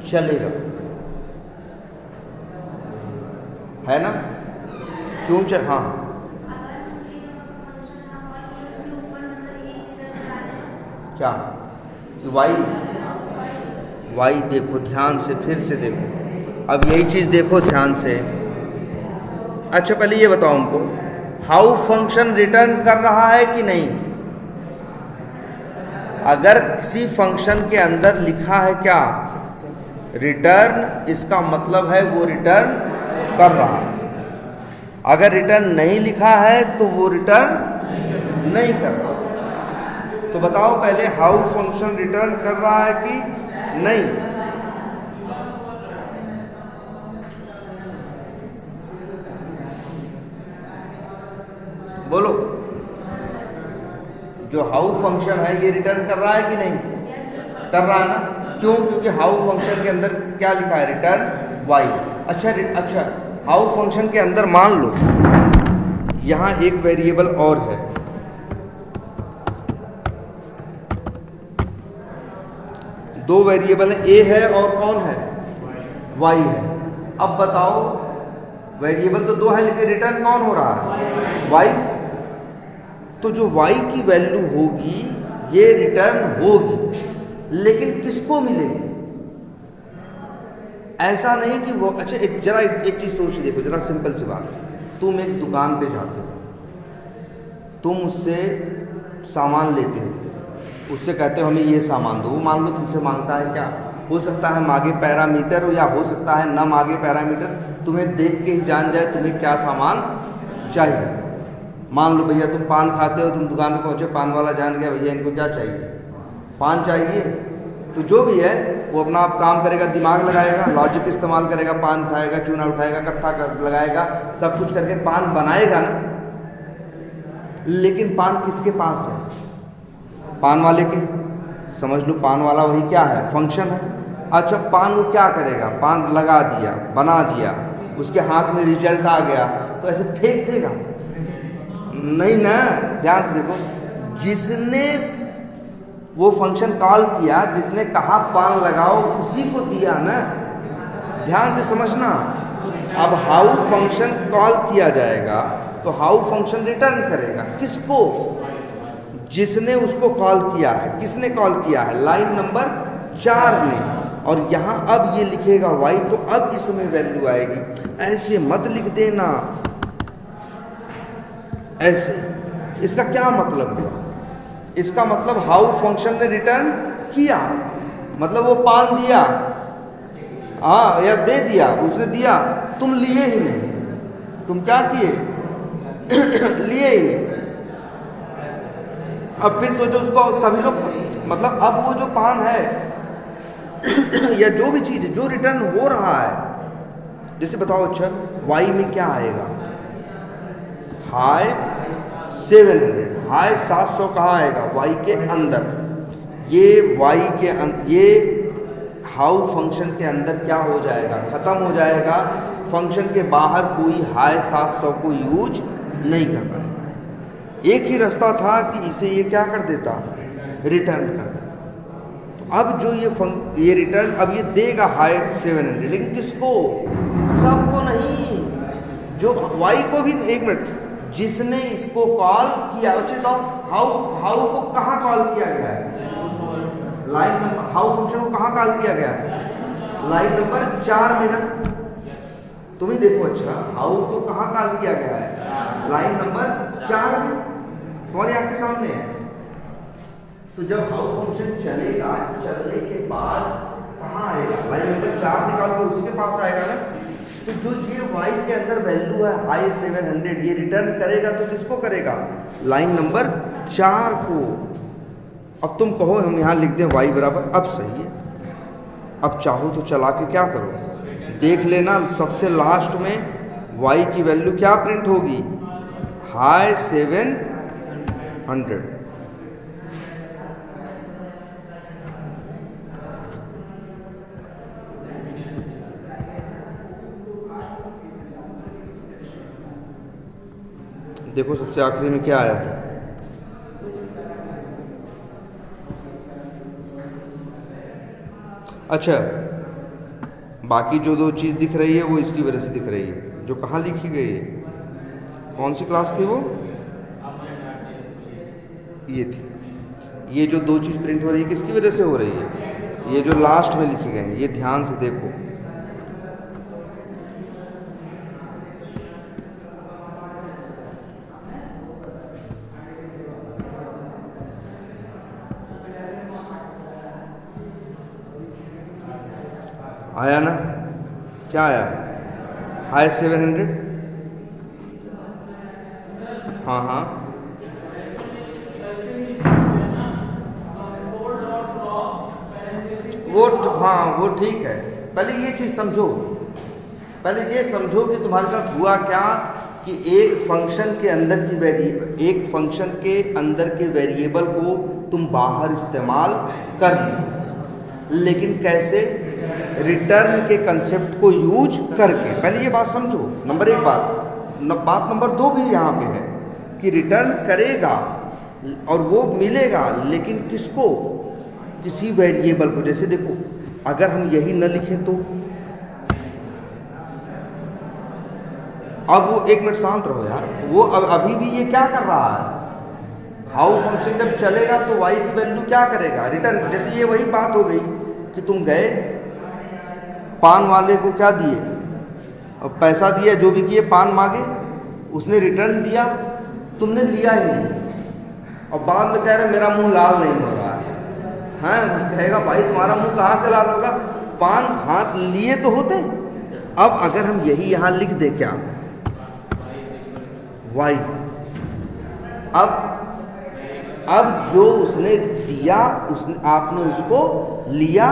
चलेगा, है ना, क्यों हाँ क्या कि वाई देखो ध्यान से, फिर से देखो, अब यही चीज़ देखो ध्यान से। अच्छा पहले ये बताओ हमको, हाउ फंक्शन रिटर्न कर रहा है कि नहीं। अगर किसी फंक्शन के अंदर लिखा है क्या, रिटर्न, इसका मतलब है वो रिटर्न कर रहा है। अगर रिटर्न नहीं लिखा है तो वो रिटर्न नहीं कर रहा। तो बताओ पहले, हाउ फंक्शन रिटर्न कर रहा है कि नहीं। बोलो, जो हाउ फंक्शन है ये रिटर्न कर रहा है कि नहीं कर रहा है ना। क्यों, क्योंकि हाउ फंक्शन के अंदर क्या लिखा है, रिटर्न वाई। अच्छा हाउ फंक्शन के अंदर मान लो यहां एक वेरिएबल और है, दो वेरिएबल है, ए है और कौन है, वाई है। अब बताओ, वेरिएबल तो दो है लेकिन रिटर्न कौन हो रहा है, वाई। तो जो y की वैल्यू होगी ये रिटर्न होगी, लेकिन किसको मिलेगी। ऐसा नहीं कि वो, अच्छा एक चीज सोच देखो जरा, सिंपल सी बात, तुम एक दुकान पे जाते हो, तुम उससे सामान लेते हो, उससे कहते हो हमें ये सामान दो, वो मान लो तुमसे मांगता है क्या, हो सकता है मांगे पैरामीटर हो या हो सकता है ना मांगे पैरामीटर, तुम्हें देख के ही जान जाए तुम्हें क्या सामान चाहिए। मान लो भैया तुम पान खाते हो, तुम दुकान पे पहुंचे, पान वाला जान गया भैया इनको क्या चाहिए, पान चाहिए। तो जो भी है वो अपना आप काम करेगा, दिमाग लगाएगा, लॉजिक इस्तेमाल करेगा, पान खाएगा, चूना उठाएगा, कत्था लगाएगा, सब कुछ करके पान बनाएगा ना। लेकिन पान किसके पास है, पान वाले के। समझ लो पान वाला वही क्या है, फंक्शन है। अच्छा पान वो क्या करेगा, पान लगा दिया, बना दिया, उसके हाथ में रिजल्ट आ गया, तो ऐसे फेंक देगा नहीं ना। ध्यान से देखो, जिसने वो फंक्शन कॉल किया, जिसने कहा पान लगाओ, उसी को दिया ना। ध्यान से समझना। अब हाउ फंक्शन कॉल किया जाएगा तो हाउ फंक्शन रिटर्न करेगा किसको, जिसने उसको कॉल किया है। किसने कॉल किया है, लाइन नंबर 4 ने। और यहाँ अब ये लिखेगा y, तो अब इसमें वैल्यू आएगी। ऐसे मत लिख देना, ऐसे। इसका क्या मतलब हुआ, इसका मतलब हाउ फंक्शन ने रिटर्न किया, मतलब वो पान दिया, हाँ या दे दिया, उसने दिया, तुम लिए ही नहीं, तुम क्या किए लिए ही नहीं। अब फिर सोचो उसको सभी लोग, मतलब अब वो जो पान है या जो भी चीज़ जो रिटर्न हो रहा है, जैसे बताओ अच्छा y में क्या आएगा, हाय 700, हाय 700 कहाँ आएगा, y के अंदर। ये y के ये हाउ फंक्शन के अंदर क्या हो जाएगा, ख़त्म हो जाएगा। फंक्शन के बाहर कोई हाय 700 को यूज नहीं कर पाएगा। एक ही रास्ता था कि इसे ये क्या कर देता, रिटर्न कर देता। तो अब जो ये रिटर्न, अब ये देगा हाय 700, लेकिन किसको, सबको नहीं। जो वाई को भी, एक मिनट, जिसने इसको कॉल किया, अच्छे तो हाउ को कहाँ कॉल किया गया है? लाइन नंबर, हाउ फंक्शन को कहाँ कॉल किया गया है? लाइन नंबर 4 में ना। तुम ही देखो, अच्छा हाउ को कहाँ कॉल किया गया है? लाइन नंबर 4 में, तुम्हारी आंख के सामने है। तो जब हाउ फंक्शन चलेगा, चलने के बाद कहाँ आएगा? लाइन नंबर 4 निकाल के उसी के पास आएगा ना। तो जो ये y के अंदर वैल्यू है हाई 700, ये रिटर्न करेगा तो किसको करेगा? लाइन नंबर 4 को। अब तुम कहो हम यहाँ लिख दें y बराबर, अब सही है। अब चाहो तो चला के क्या करो, देख लेना, सबसे लास्ट में y की वैल्यू क्या प्रिंट होगी? हाई 700। देखो सबसे आखिरी में क्या आया है? अच्छा, बाकी जो दो चीज़ दिख रही है वो इसकी वजह से दिख रही है, जो कहाँ लिखी गई है, कौन सी क्लास थी वो? ये थी। ये जो दो चीज़ प्रिंट हो रही है किसकी वजह से हो रही है? ये जो लास्ट में लिखे गए हैं, ये ध्यान से देखो। आया ना? क्या आया? हाई 700। हाँ हाँ, वो ठीक है। पहले ये चीज़ समझो, पहले ये समझो कि तुम्हारे साथ हुआ क्या, कि एक फंक्शन के अंदर के वेरिएबल को तुम बाहर इस्तेमाल कर लिए, लेकिन कैसे? रिटर्न के कंसेप्ट को यूज करके। पहले ये बात समझो, नंबर 1 बात नंबर 2 भी यहाँ पे है कि रिटर्न करेगा और वो मिलेगा, लेकिन किसको? किसी वेरिएबल को। जैसे देखो, अगर हम यही न लिखें तो, अब वो, एक मिनट शांत रहो यार, वो अभी भी ये क्या कर रहा है? हाउ फंक्शन जब चलेगा तो y की वैल्यू क्या करेगा? रिटर्न। जैसे ये वही बात हो गई कि तुम गए पान वाले को क्या दिए, और पैसा दिया, जो भी किए, पान मांगे, उसने रिटर्न दिया, तुमने लिया ही नहीं, और बाद में कह रहे मेरा मुंह लाल नहीं हो रहा है। हाँ, कहेगा भाई तुम्हारा मुंह कहाँ से लाल होगा? पान हाथ लिए तो होते। अब अगर हम यही यहाँ लिख दे क्या? y। अब जो उसने दिया, आपने उसको लिया,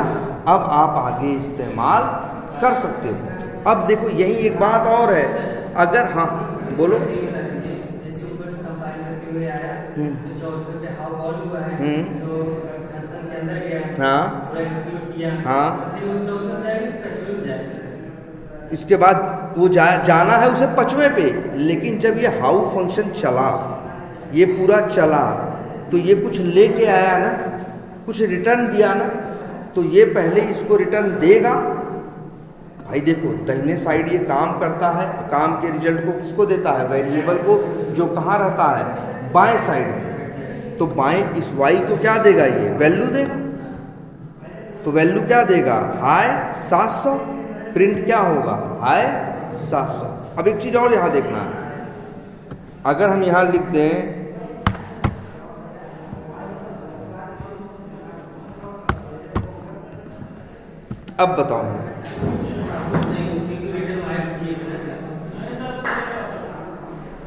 अब आप आगे इस्तेमाल कर सकते हो। अब देखो यही एक बात और है, अगर, हाँ बोलो। जैसे ऊपर से कंपाइल करते हुए आया, तो चौथे पे हाउ कॉल हुआ है, तो फंक्शन के अंदर गया, हाँ, पूरा एग्जीक्यूट किया, हाँ, फिर वो चौथे में जाएगा कि पांचवें में जाएगा? इसके बाद वो जाना है उसे 5वें पे। लेकिन जब ये हाउ फंक्शन चला, ये पूरा चला, तो ये कुछ लेके आया ना, कुछ रिटर्न दिया ना, तो ये पहले इसको रिटर्न देगा। भाई देखो, दाहिने साइड ये काम करता है, काम के रिजल्ट को किसको देता है? वेरिएबल को, जो कहाँ रहता है? बाएं साइड में। तो बाएं इस y को क्या देगा? ये वैल्यू देगा। तो वैल्यू क्या देगा? हाई 700। प्रिंट क्या होगा? हाई 700। अब एक चीज़ और यहाँ देखना है, अगर हम यहाँ लिख दें अब बताओ,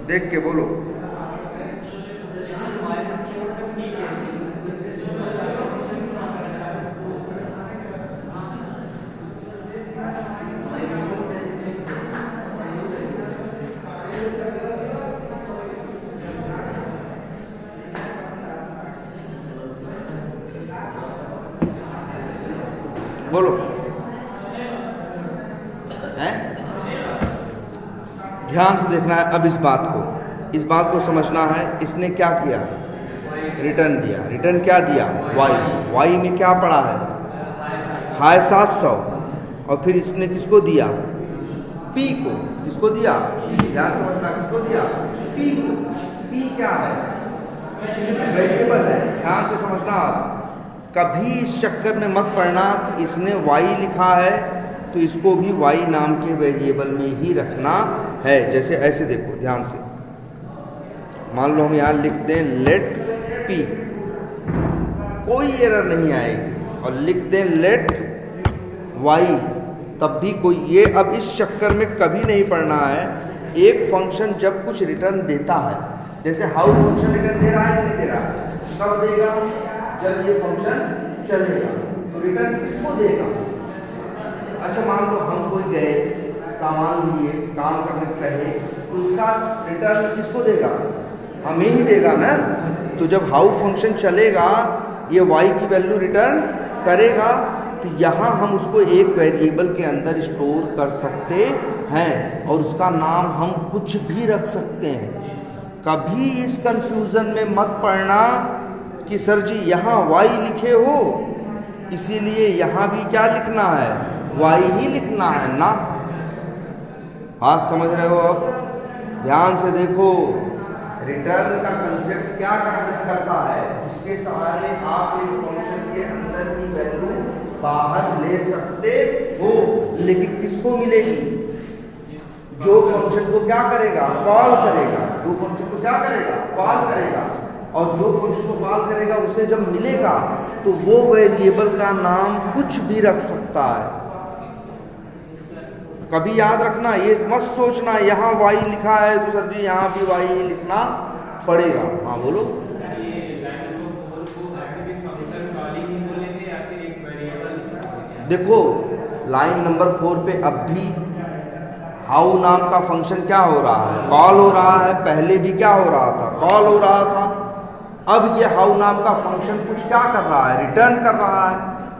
देख के बोलो। बोलो, हैं? ध्यान से देखना है अब इस बात को समझना है। इसने क्या किया? रिटर्न दिया। रिटर्न क्या दिया? y में क्या पड़ा है? हाई 700। और फिर इसने किसको दिया? पी को, किसको दिया, ध्यान समझना, किसको दिया, पी को। पी क्या है, वेरिएबल है, ध्यान से समझना। आप कभी इस चक्कर में मत पड़ना कि इसने y लिखा है तो इसको भी y नाम के वेरिएबल में ही रखना है। जैसे ऐसे देखो ध्यान से, मान लो हम यहाँ लिख दें लेट p, कोई एरर नहीं आएगी, और लिख दें लेट y, तब भी कोई, ये अब इस चक्कर में कभी नहीं पड़ना है। एक फंक्शन जब कुछ रिटर्न देता है, जैसे हाउ फंक्शन रिटर्न दे रहा है नहीं दे रहा, कब देगा, जब ये फंक्शन चलेगा तो रिटर्न किसको देगा। अच्छा मान लो हम कोई गए सामान लिए काम करने के पहले, तो उसका रिटर्न किसको देगा, हमें ही देगा ना। तो जब हाउ फंक्शन चलेगा ये y की वैल्यू रिटर्न करेगा, तो यहाँ हम उसको एक वेरिएबल के अंदर स्टोर कर सकते हैं और उसका नाम हम कुछ भी रख सकते हैं। कभी इस कंफ्यूजन में मत पड़ना कि सर जी यहाँ y लिखे हो इसीलिए यहाँ भी क्या लिखना है, y ही लिखना है ना। बात समझ रहे हो। अब ध्यान से देखो, रिटर्न का कंसेप्ट क्या करता है, उसके सहारे आप एक फंक्शन के अंदर की वैल्यू बाहर ले सकते हो, लेकिन किसको मिलेगी, जो फंक्शन को क्या करेगा, कॉल करेगा, जो फंक्शन को क्या करेगा, कॉल करेगा, और जो फंक्शन को कॉल करेगा उसे जब मिलेगा तो वो वेरिएबल का नाम कुछ भी रख सकता है। कभी याद रखना, ये मत सोचना यहाँ y लिखा है तो सर जी यहाँ भी y ही लिखना पड़ेगा। हाँ बोलो। देखो लाइन नंबर 4 पे अब भी हाउ नाम का फंक्शन क्या हो रहा है, कॉल हो रहा है। पहले भी क्या हो रहा था, कॉल हो रहा था। अब ये हाउ नाम का फंक्शन कुछ क्या कर रहा है, रिटर्न कर रहा है।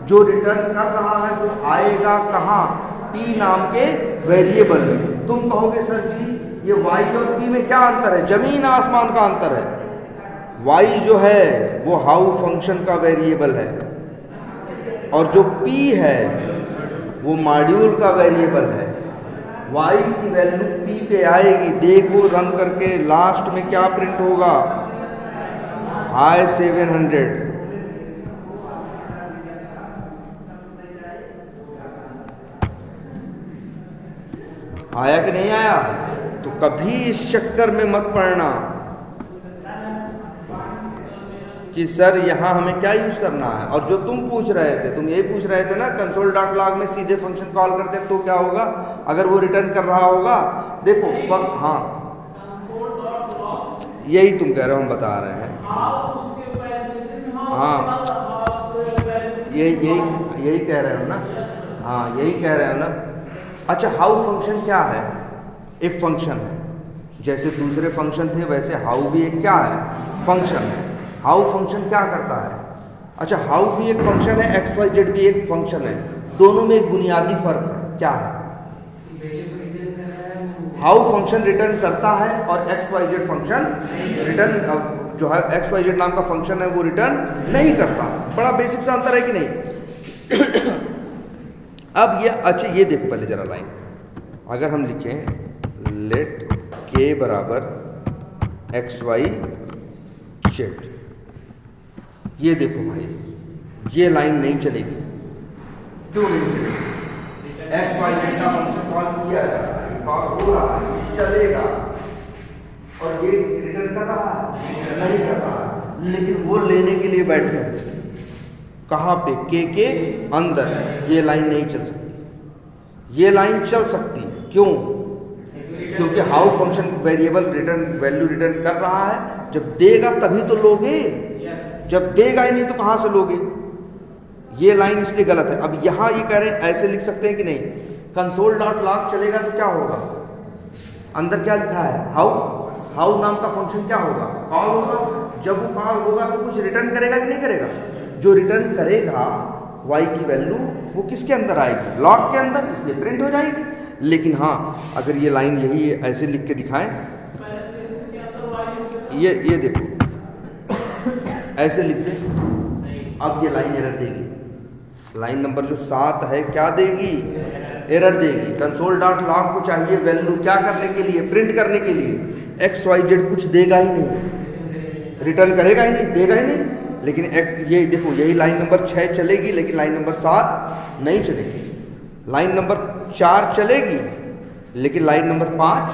जो रिटर्न कर रहा है वो आएगा कहाँ, p नाम के वेरिएबल में। तुम कहोगे सर जी ये y और p में क्या अंतर है, जमीन आसमान का अंतर है। y जो है वो हाउ फंक्शन का वेरिएबल है और जो p है वो मॉड्यूल का वेरिएबल है। y की वैल्यू p पे आएगी। देखो रन करके लास्ट में क्या प्रिंट होगा, i700। आया कि नहीं आया। तो कभी इस चक्कर में मत पड़ना कि सर यहाँ हमें क्या यूज करना है। और जो तुम पूछ रहे थे, तुम यही पूछ रहे थे ना, कंसोल डॉट लॉग में सीधे फंक्शन कॉल करते तो क्या होगा अगर वो रिटर्न कर रहा होगा। देखो हाँ यही तुम कह रहे हो, हम बता रहे हैं। हाँ यही कह रहे हो ना, हाँ यही कह रहे हो ना। अच्छा हाउ फंक्शन क्या है, एक फंक्शन है। जैसे दूसरे फंक्शन थे वैसे हाउ भी एक क्या है, फंक्शन है। हाउ फंक्शन क्या करता है, अच्छा हाउ भी एक फंक्शन है, एक्स वाई जेड भी एक फंक्शन है। दोनों में एक बुनियादी फर्क है, क्या है। हाउ फंक्शन रिटर्न करता है और X Y Z function return जो है, एक्स वाई जेड नाम का फंक्शन है वो रिटर्न नहीं करता। बड़ा बेसिक सा अंतर है कि नहीं। अब ये अच्छा ये देखो पहले जरा लाइन, अगर हम लिखें लेट के बराबर एक्स वाई जेड, ये देखो भाई ये लाइन नहीं चलेगी। क्यों नहीं चलेगी, एक्स वाई जेड का फंक्शन कॉल किया जाता है, कॉल हो रहा है, चलेगा, और ये रिटर्न कर रहा है, नहीं कर रहा है। लेकिन वो लेने के लिए बैठे हैं कहाँ पे, के अंदर। ये लाइन नहीं चल सकती, ये लाइन चल सकती है। क्यों, क्योंकि how function variable return value return कर रहा है। जब देगा तभी तो लोगे, जब देगा ही नहीं तो कहाँ से लोगे। ये लाइन इसलिए गलत है। अब यहाँ ये कह रहे हैं ऐसे लिख सकते हैं कि नहीं, कंसोल डॉट लॉग चलेगा तो क्या होगा, अंदर क्या लिखा है, हाउ नाम का फंक्शन क्या होगा, कॉल होगा। जब वो कॉल होगा तो कुछ रिटर्न करेगा कि नहीं करेगा। जो रिटर्न करेगा y की वैल्यू वो किसके अंदर आएगी, लॉग के अंदर, इसलिए प्रिंट हो जाएगी। लेकिन हाँ अगर ये लाइन यही ऐसे लिख के दिखाएं, ये देखो ऐसे लिख दे, अब ये लाइन एरर देगी। लाइन नंबर जो 7 है क्या देगी, एरर देगी। कंसोल डॉट लॉग को चाहिए वैल्यू क्या करने के लिए, प्रिंट करने के लिए। XYZ कुछ देगा ही नहीं, रिटर्न करेगा ही नहीं, देगा ही नहीं। लेकिन ये देखो, यही लाइन नंबर 6 चलेगी, लेकिन लाइन नंबर 7 नहीं चलेगी। लाइन नंबर 4 चलेगी, लेकिन लाइन नंबर 5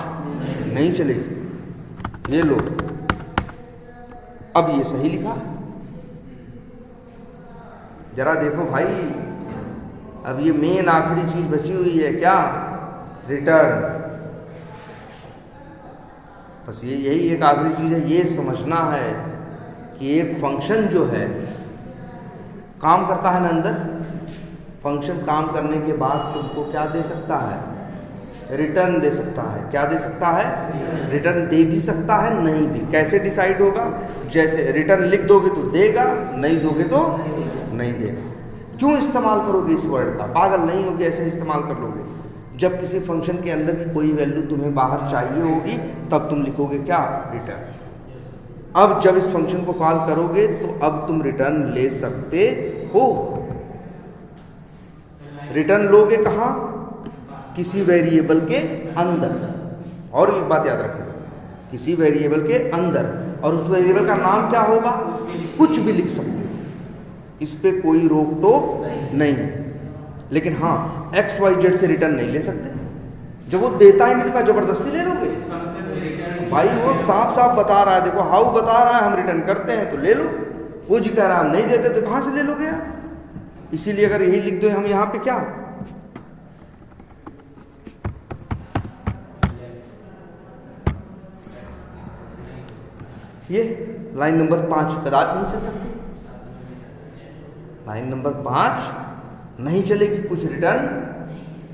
नहीं चलेगी। ये लो, अब ये सही लिखा। जरा देखो भाई, अब ये मेन आखिरी चीज बची हुई है क्या, रिटर्न। बस ये यही एक आखिरी चीज है। ये समझना है कि एक फंक्शन जो है काम करता है ना अंदर, फंक्शन काम करने के बाद तुमको क्या दे सकता है, रिटर्न दे सकता है। क्या दे सकता है, रिटर्न दे भी सकता है, नहीं भी। कैसे डिसाइड होगा, जैसे रिटर्न लिख दोगे तो देगा, नहीं दोगे तो नहीं देगा। क्यों इस्तेमाल करोगे इस वर्ड का, पागल नहीं होगे, ऐसे इस्तेमाल कर लोगे। जब किसी फंक्शन के अंदर की कोई वैल्यू तुम्हें बाहर चाहिए होगी, तब तुम लिखोगे क्या, रिटर्न। अब जब इस फंक्शन को कॉल करोगे तो अब तुम रिटर्न ले सकते हो। रिटर्न लोगे कहाँ, किसी वेरिएबल के अंदर। और एक बात याद रखो, किसी वेरिएबल के अंदर, और उस वेरिएबल का नाम क्या होगा, कुछ भी लिख सकते हो, इस पे कोई रोक टोक नहीं। लेकिन हाँ, XYZ से रिटर्न नहीं ले सकते। जब वो देता ही नहीं तो क्या जबरदस्ती ले लोगे भाई। वो साफ साफ बता रहा है, देखो हाउ बता रहा है, हम रिटर्न करते हैं तो ले लो। वो जी कह रहा है हम नहीं देते, तो कहाँ से ले लोगे यार। इसीलिए अगर यही लिख दो हम यहाँ पे क्या, ये लाइन नंबर 5 कदापि नहीं चल सकती। लाइन नंबर 5 नहीं चलेगी, कुछ रिटर्न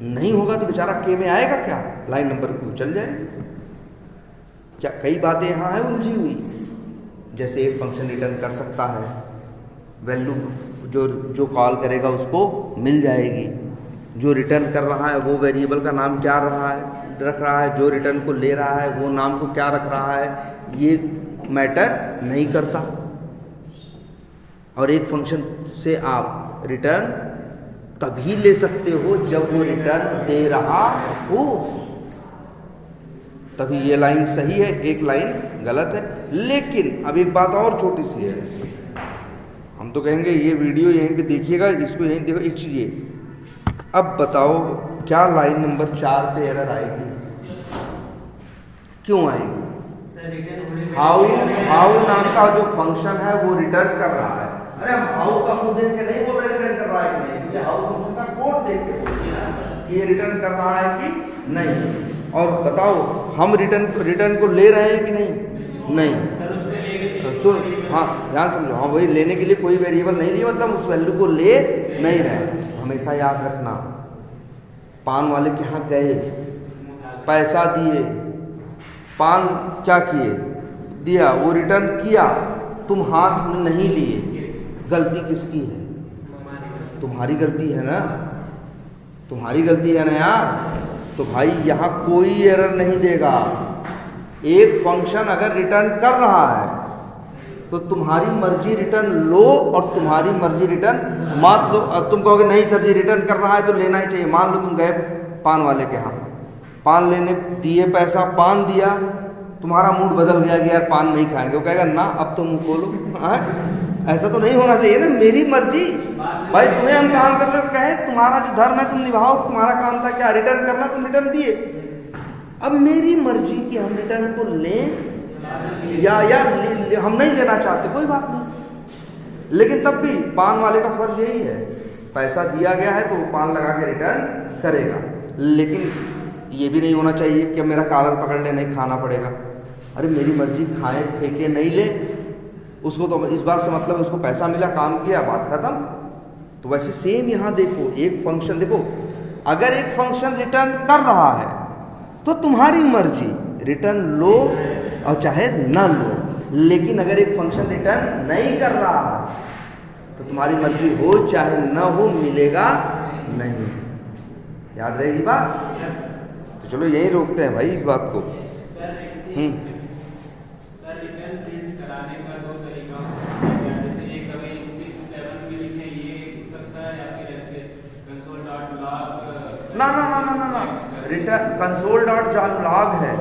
नहीं होगा तो बेचारा के में आएगा क्या, लाइन नंबर 2 चल जाएगी क्या। कई बातें यहाँ है उलझी हुई। जैसे एक फंक्शन रिटर्न कर सकता है, वैल्यू जो कॉल करेगा उसको मिल जाएगी। जो रिटर्न कर रहा है वो वेरिएबल का नाम क्या रख रहा है, जो रिटर्न को ले रहा है वो नाम को क्या रख रहा है, ये मैटर नहीं करता। और एक फंक्शन से आप रिटर्न तभी ले सकते हो जब वो रिटर्न दे रहा हो, तभी ये लाइन सही है, एक लाइन गलत है। लेकिन अब एक बात और छोटी सी है, हम तो कहेंगे ये वीडियो यहीं पे देखिएगा, इसको यहीं देखो। एक चीज ये, अब बताओ क्या लाइन नंबर 4 पे एरर आएगी, क्यों आएगी। हाउ नाम का जो फंक्शन है वो रिटर्न कर रहा है। अरे हम हाउ का मुंह देख के नहीं बोल रहे रिटर्न कर रहा है कि नहीं, क्योंकि हाउ फंक्शन का कोड देख के बोल रहे हैं कि ये रिटर्न कर रहा है कि नहीं। और बताओ हम रिटर्न को ले रहे हैं कि नहीं। सो हाँ ध्यान समझो, हाँ वही लेने के लिए कोई वेरिएबल नहीं लिया, मतलब उस वैल्यू को ले नहीं रहे। हमेशा याद रखना, पान वाले के यहाँ गए, पैसा दिए, पान क्या किए, दिया, वो रिटर्न किया, तुम हाथ में नहीं लिए, गलती किसकी है, तुम्हारी गलती है ना, तुम्हारी गलती है ना यार। तो भाई यहाँ कोई एरर नहीं देगा। एक फंक्शन अगर रिटर्न कर रहा है तो तुम्हारी मर्जी रिटर्न लो और तुम्हारी मर्जी रिटर्न मत लो। अब तुम कहोगे नहीं सर जी रिटर्न कर रहा है तो लेना ही चाहिए। मान लो तुम गए पान वाले के यहाँ, पान लेने दिए, पैसा पान दिया, तुम्हारा मूड बदल गया कि यार पान नहीं खाएंगे, वो कहेगा ना अब तो मुँह खोलो। ऐसा तो नहीं होना चाहिए ना, मेरी मर्जी। भाई तुम्हें हम काम कर रहे हो, कहे तुम्हारा जो धर्म है तुम निभाओ, तुम्हारा काम था क्या, रिटर्न करना, तुम रिटर्न दिए। अब मेरी मर्जी कि हम रिटर्न को लें या हम नहीं लेना चाहते, कोई बात नहीं। लेकिन तब भी पान वाले का फर्ज यही है, पैसा दिया गया है तो वो पान लगा के रिटर्न करेगा। लेकिन ये भी नहीं होना चाहिए कि मेरा कॉलर पकड़ ले, नहीं खाना पड़ेगा। अरे मेरी मर्जी, खाए फेंके नहीं ले, उसको तो इस बात से मतलब है उसको पैसा मिला, काम किया, बात खत्म। तो वैसे सेम यहाँ देखो, एक फंक्शन देखो, अगर एक फंक्शन रिटर्न कर रहा है तो तुम्हारी मर्जी, रिटर्न लो और चाहे ना लो। लेकिन अगर एक फंक्शन रिटर्न नहीं कर रहा है तो तुम्हारी मर्जी हो चाहे ना हो, मिलेगा नहीं। याद रहेगी बात। तो चलो यही रोकते हैं भाई इस बात को। जैसे एक कभी 6, 7 भी लिखे, ये हो सकता है, या फिर ऐसे कंसोल डॉट log ना ना ना ना ना ना रिटर्न कंसोल डॉट लॉग है,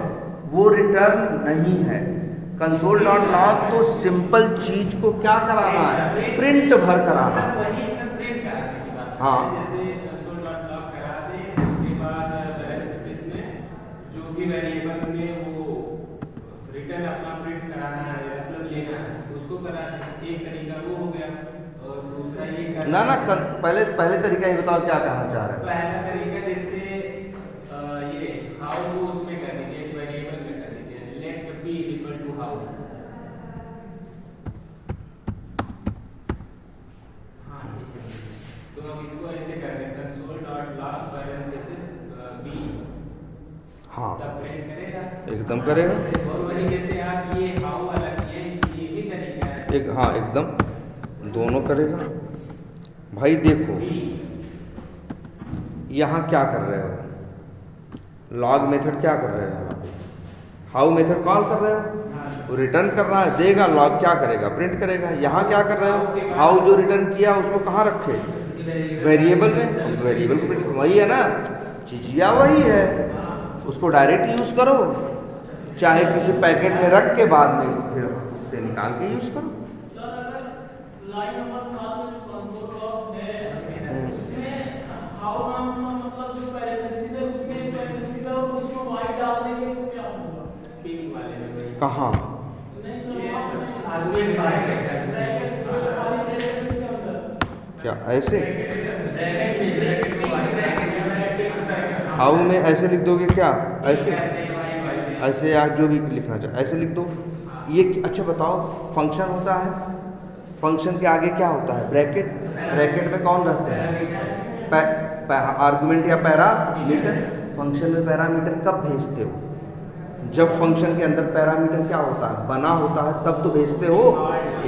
वो रिटर्न नहीं है। कंसोल डॉट लॉग तो सिंपल चीज को क्या कराना है, प्रिंट भर कराना है। वही सब प्रिंट कराने की बात है। हाँ। जैसे console dot log करा दे, उसके बाद parenthesis में जो भी वेरिएबल में वो रिटर्न अपना प्रिंट कराना है, मतलब लेना है, उसको करा दे। एक तरीका वो हो गया, और दूसरा ये करना ना ना पहले तरीका ये बताओ क्या कहना चाह रहे हो। पहला तरीका जैसे ये हाउ को उसमें कर दीजिए, एक वेरिएबल में कर दीजिए, let B equal to how. हाँ ठीक है, तो अब इसको ऐसे कर दें, console dot log parenthesis B. हाँ तब प्रिंट करेगा, एकदम करेगा। और वही जैसे आप ये हाउ वाला किए, ये भी तरीका है। एक हाँ एकदम दोनों करेगा। भाई देखो यहाँ क्या कर रहे हो, लॉग मेथड क्या कर रहे हो, यहाँ पे हाउ मेथड कॉल कर रहे हो, वो रिटर्न कर रहा है, देगा, लॉग क्या करेगा, प्रिंट करेगा। यहाँ क्या कर रहे हो, हाउ जो रिटर्न किया उसको कहाँ रखे, वेरिएबल में। अब वेरिएबल को प्रिंट वही है ना, चीजिया वही है, उसको डायरेक्ट यूज करो, चाहे किसी पैकेट में रख के बाद में फिर उससे निकाल के यूज करो। सर अगर लाइन नंबर 7 में जो कंसोल लॉग है उसमें हाउ नाम का मतलब जो पैरेंथेसिस है उसमें पैरेंथेसिस है और उसमें वाई डाल देंगे तो क्या होगा? पिंक वाले में वही। कहाँ नहीं सर आपने आर्गुमेंट पास करता है ब्रैकेट खाली ब्रैकेट उसके अंदर क्या ऐसे ब्रैकेट में ब्रैकेट में वाई ब्रैकेट में हाउ में ऐसे लिख दोगे क्या, ऐसे ऐसे या जो भी लिखना चाहे ऐसे लिख दो। ये अच्छा बताओ, फंक्शन होता है, फंक्शन के आगे क्या होता है, ब्रैकेट। ब्रैकेट में कौन रहते हैं, आर्गुमेंट या पैरामीटर। फंक्शन में पैरामीटर कब भेजते हो, जब फंक्शन के अंदर पैरामीटर क्या होता है, बना होता है, तब तो भेजते हो।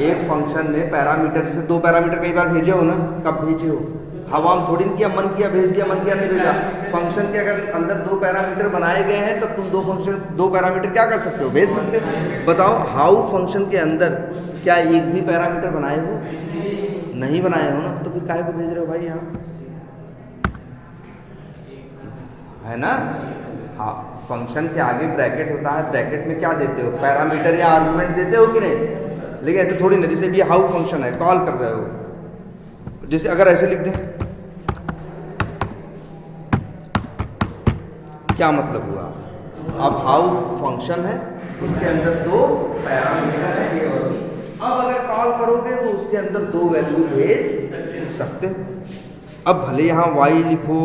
एक फंक्शन में पैरामीटर से 2 पैरामीटर कई बार भेजे हो ना, कब भेजे हो, हवा में थोड़ी किया, मन किया भेज दिया, मन किया नहीं भेजा। फंक्शन के अगर अंदर 2 पैरामीटर बनाए गए हैं तब तुम 2 पैरामीटर क्या कर सकते हो, भेज सकते हो। बताओ हाउ फंक्शन के अंदर क्या एक भी पैरामीटर बनाए हो, नहीं बनाए हो ना, तो फिर काहे को भेज रहे हो भाई यहाँ, है ना। हाँ, फंक्शन के आगे ब्रैकेट होता है, ब्रैकेट में क्या देते हो, पैरामीटर या आर्गुमेंट देते हो कि नहीं। लेकिन ऐसे थोड़ी ना, जैसे भी हाउ फंक्शन है, कॉल कर रहे हो, जैसे अगर ऐसे लिख दें, क्या मतलब हुआ, अब हाउ फंक्शन है, उसके अंदर 2 पैरामीटर है ए और बी। अब अगर कॉल करोगे तो उसके अंदर 2 वैल्यू भेज सकते हो। अब भले यहाँ y लिखो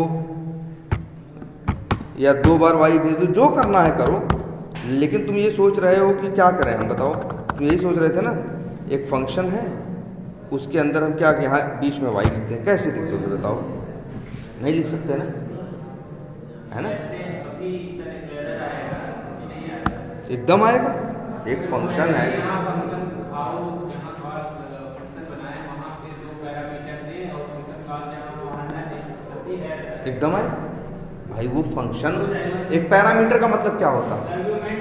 या 2 बार y भेज दो, जो करना है करो, लेकिन तुम ये सोच रहे हो कि क्या करें हम, बताओ। तुम यही सोच रहे थे ना, एक फंक्शन है उसके अंदर हम क्या यहाँ बीच में y लिखते हैं, कैसे लिख दोगे बताओ, नहीं लिख सकते ना, है ना। अभी सर एक एरर आएगा कि नहीं आएगा? एकदम आएगा, एक फंक्शन है, यहाँ फंक्शन हाउ जहाँ कॉल फंक्शन बनाए वहाँ पे 2 पैरामीटर थे और फंक्शन कॉल जहाँ वहाँ ना थे, अभी एरर एकदम आए भाई। वो फंक्शन एक पैरामीटर का मतलब क्या होता है, आर्गुमेंट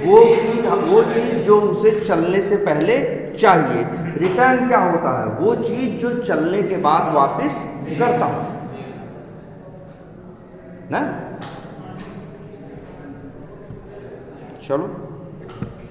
वो चीज जो उसे चलने से पहले चाहिए। रिटर्न क्या होता है, वो चीज जो चलने के बाद वापस करता है ना। चलो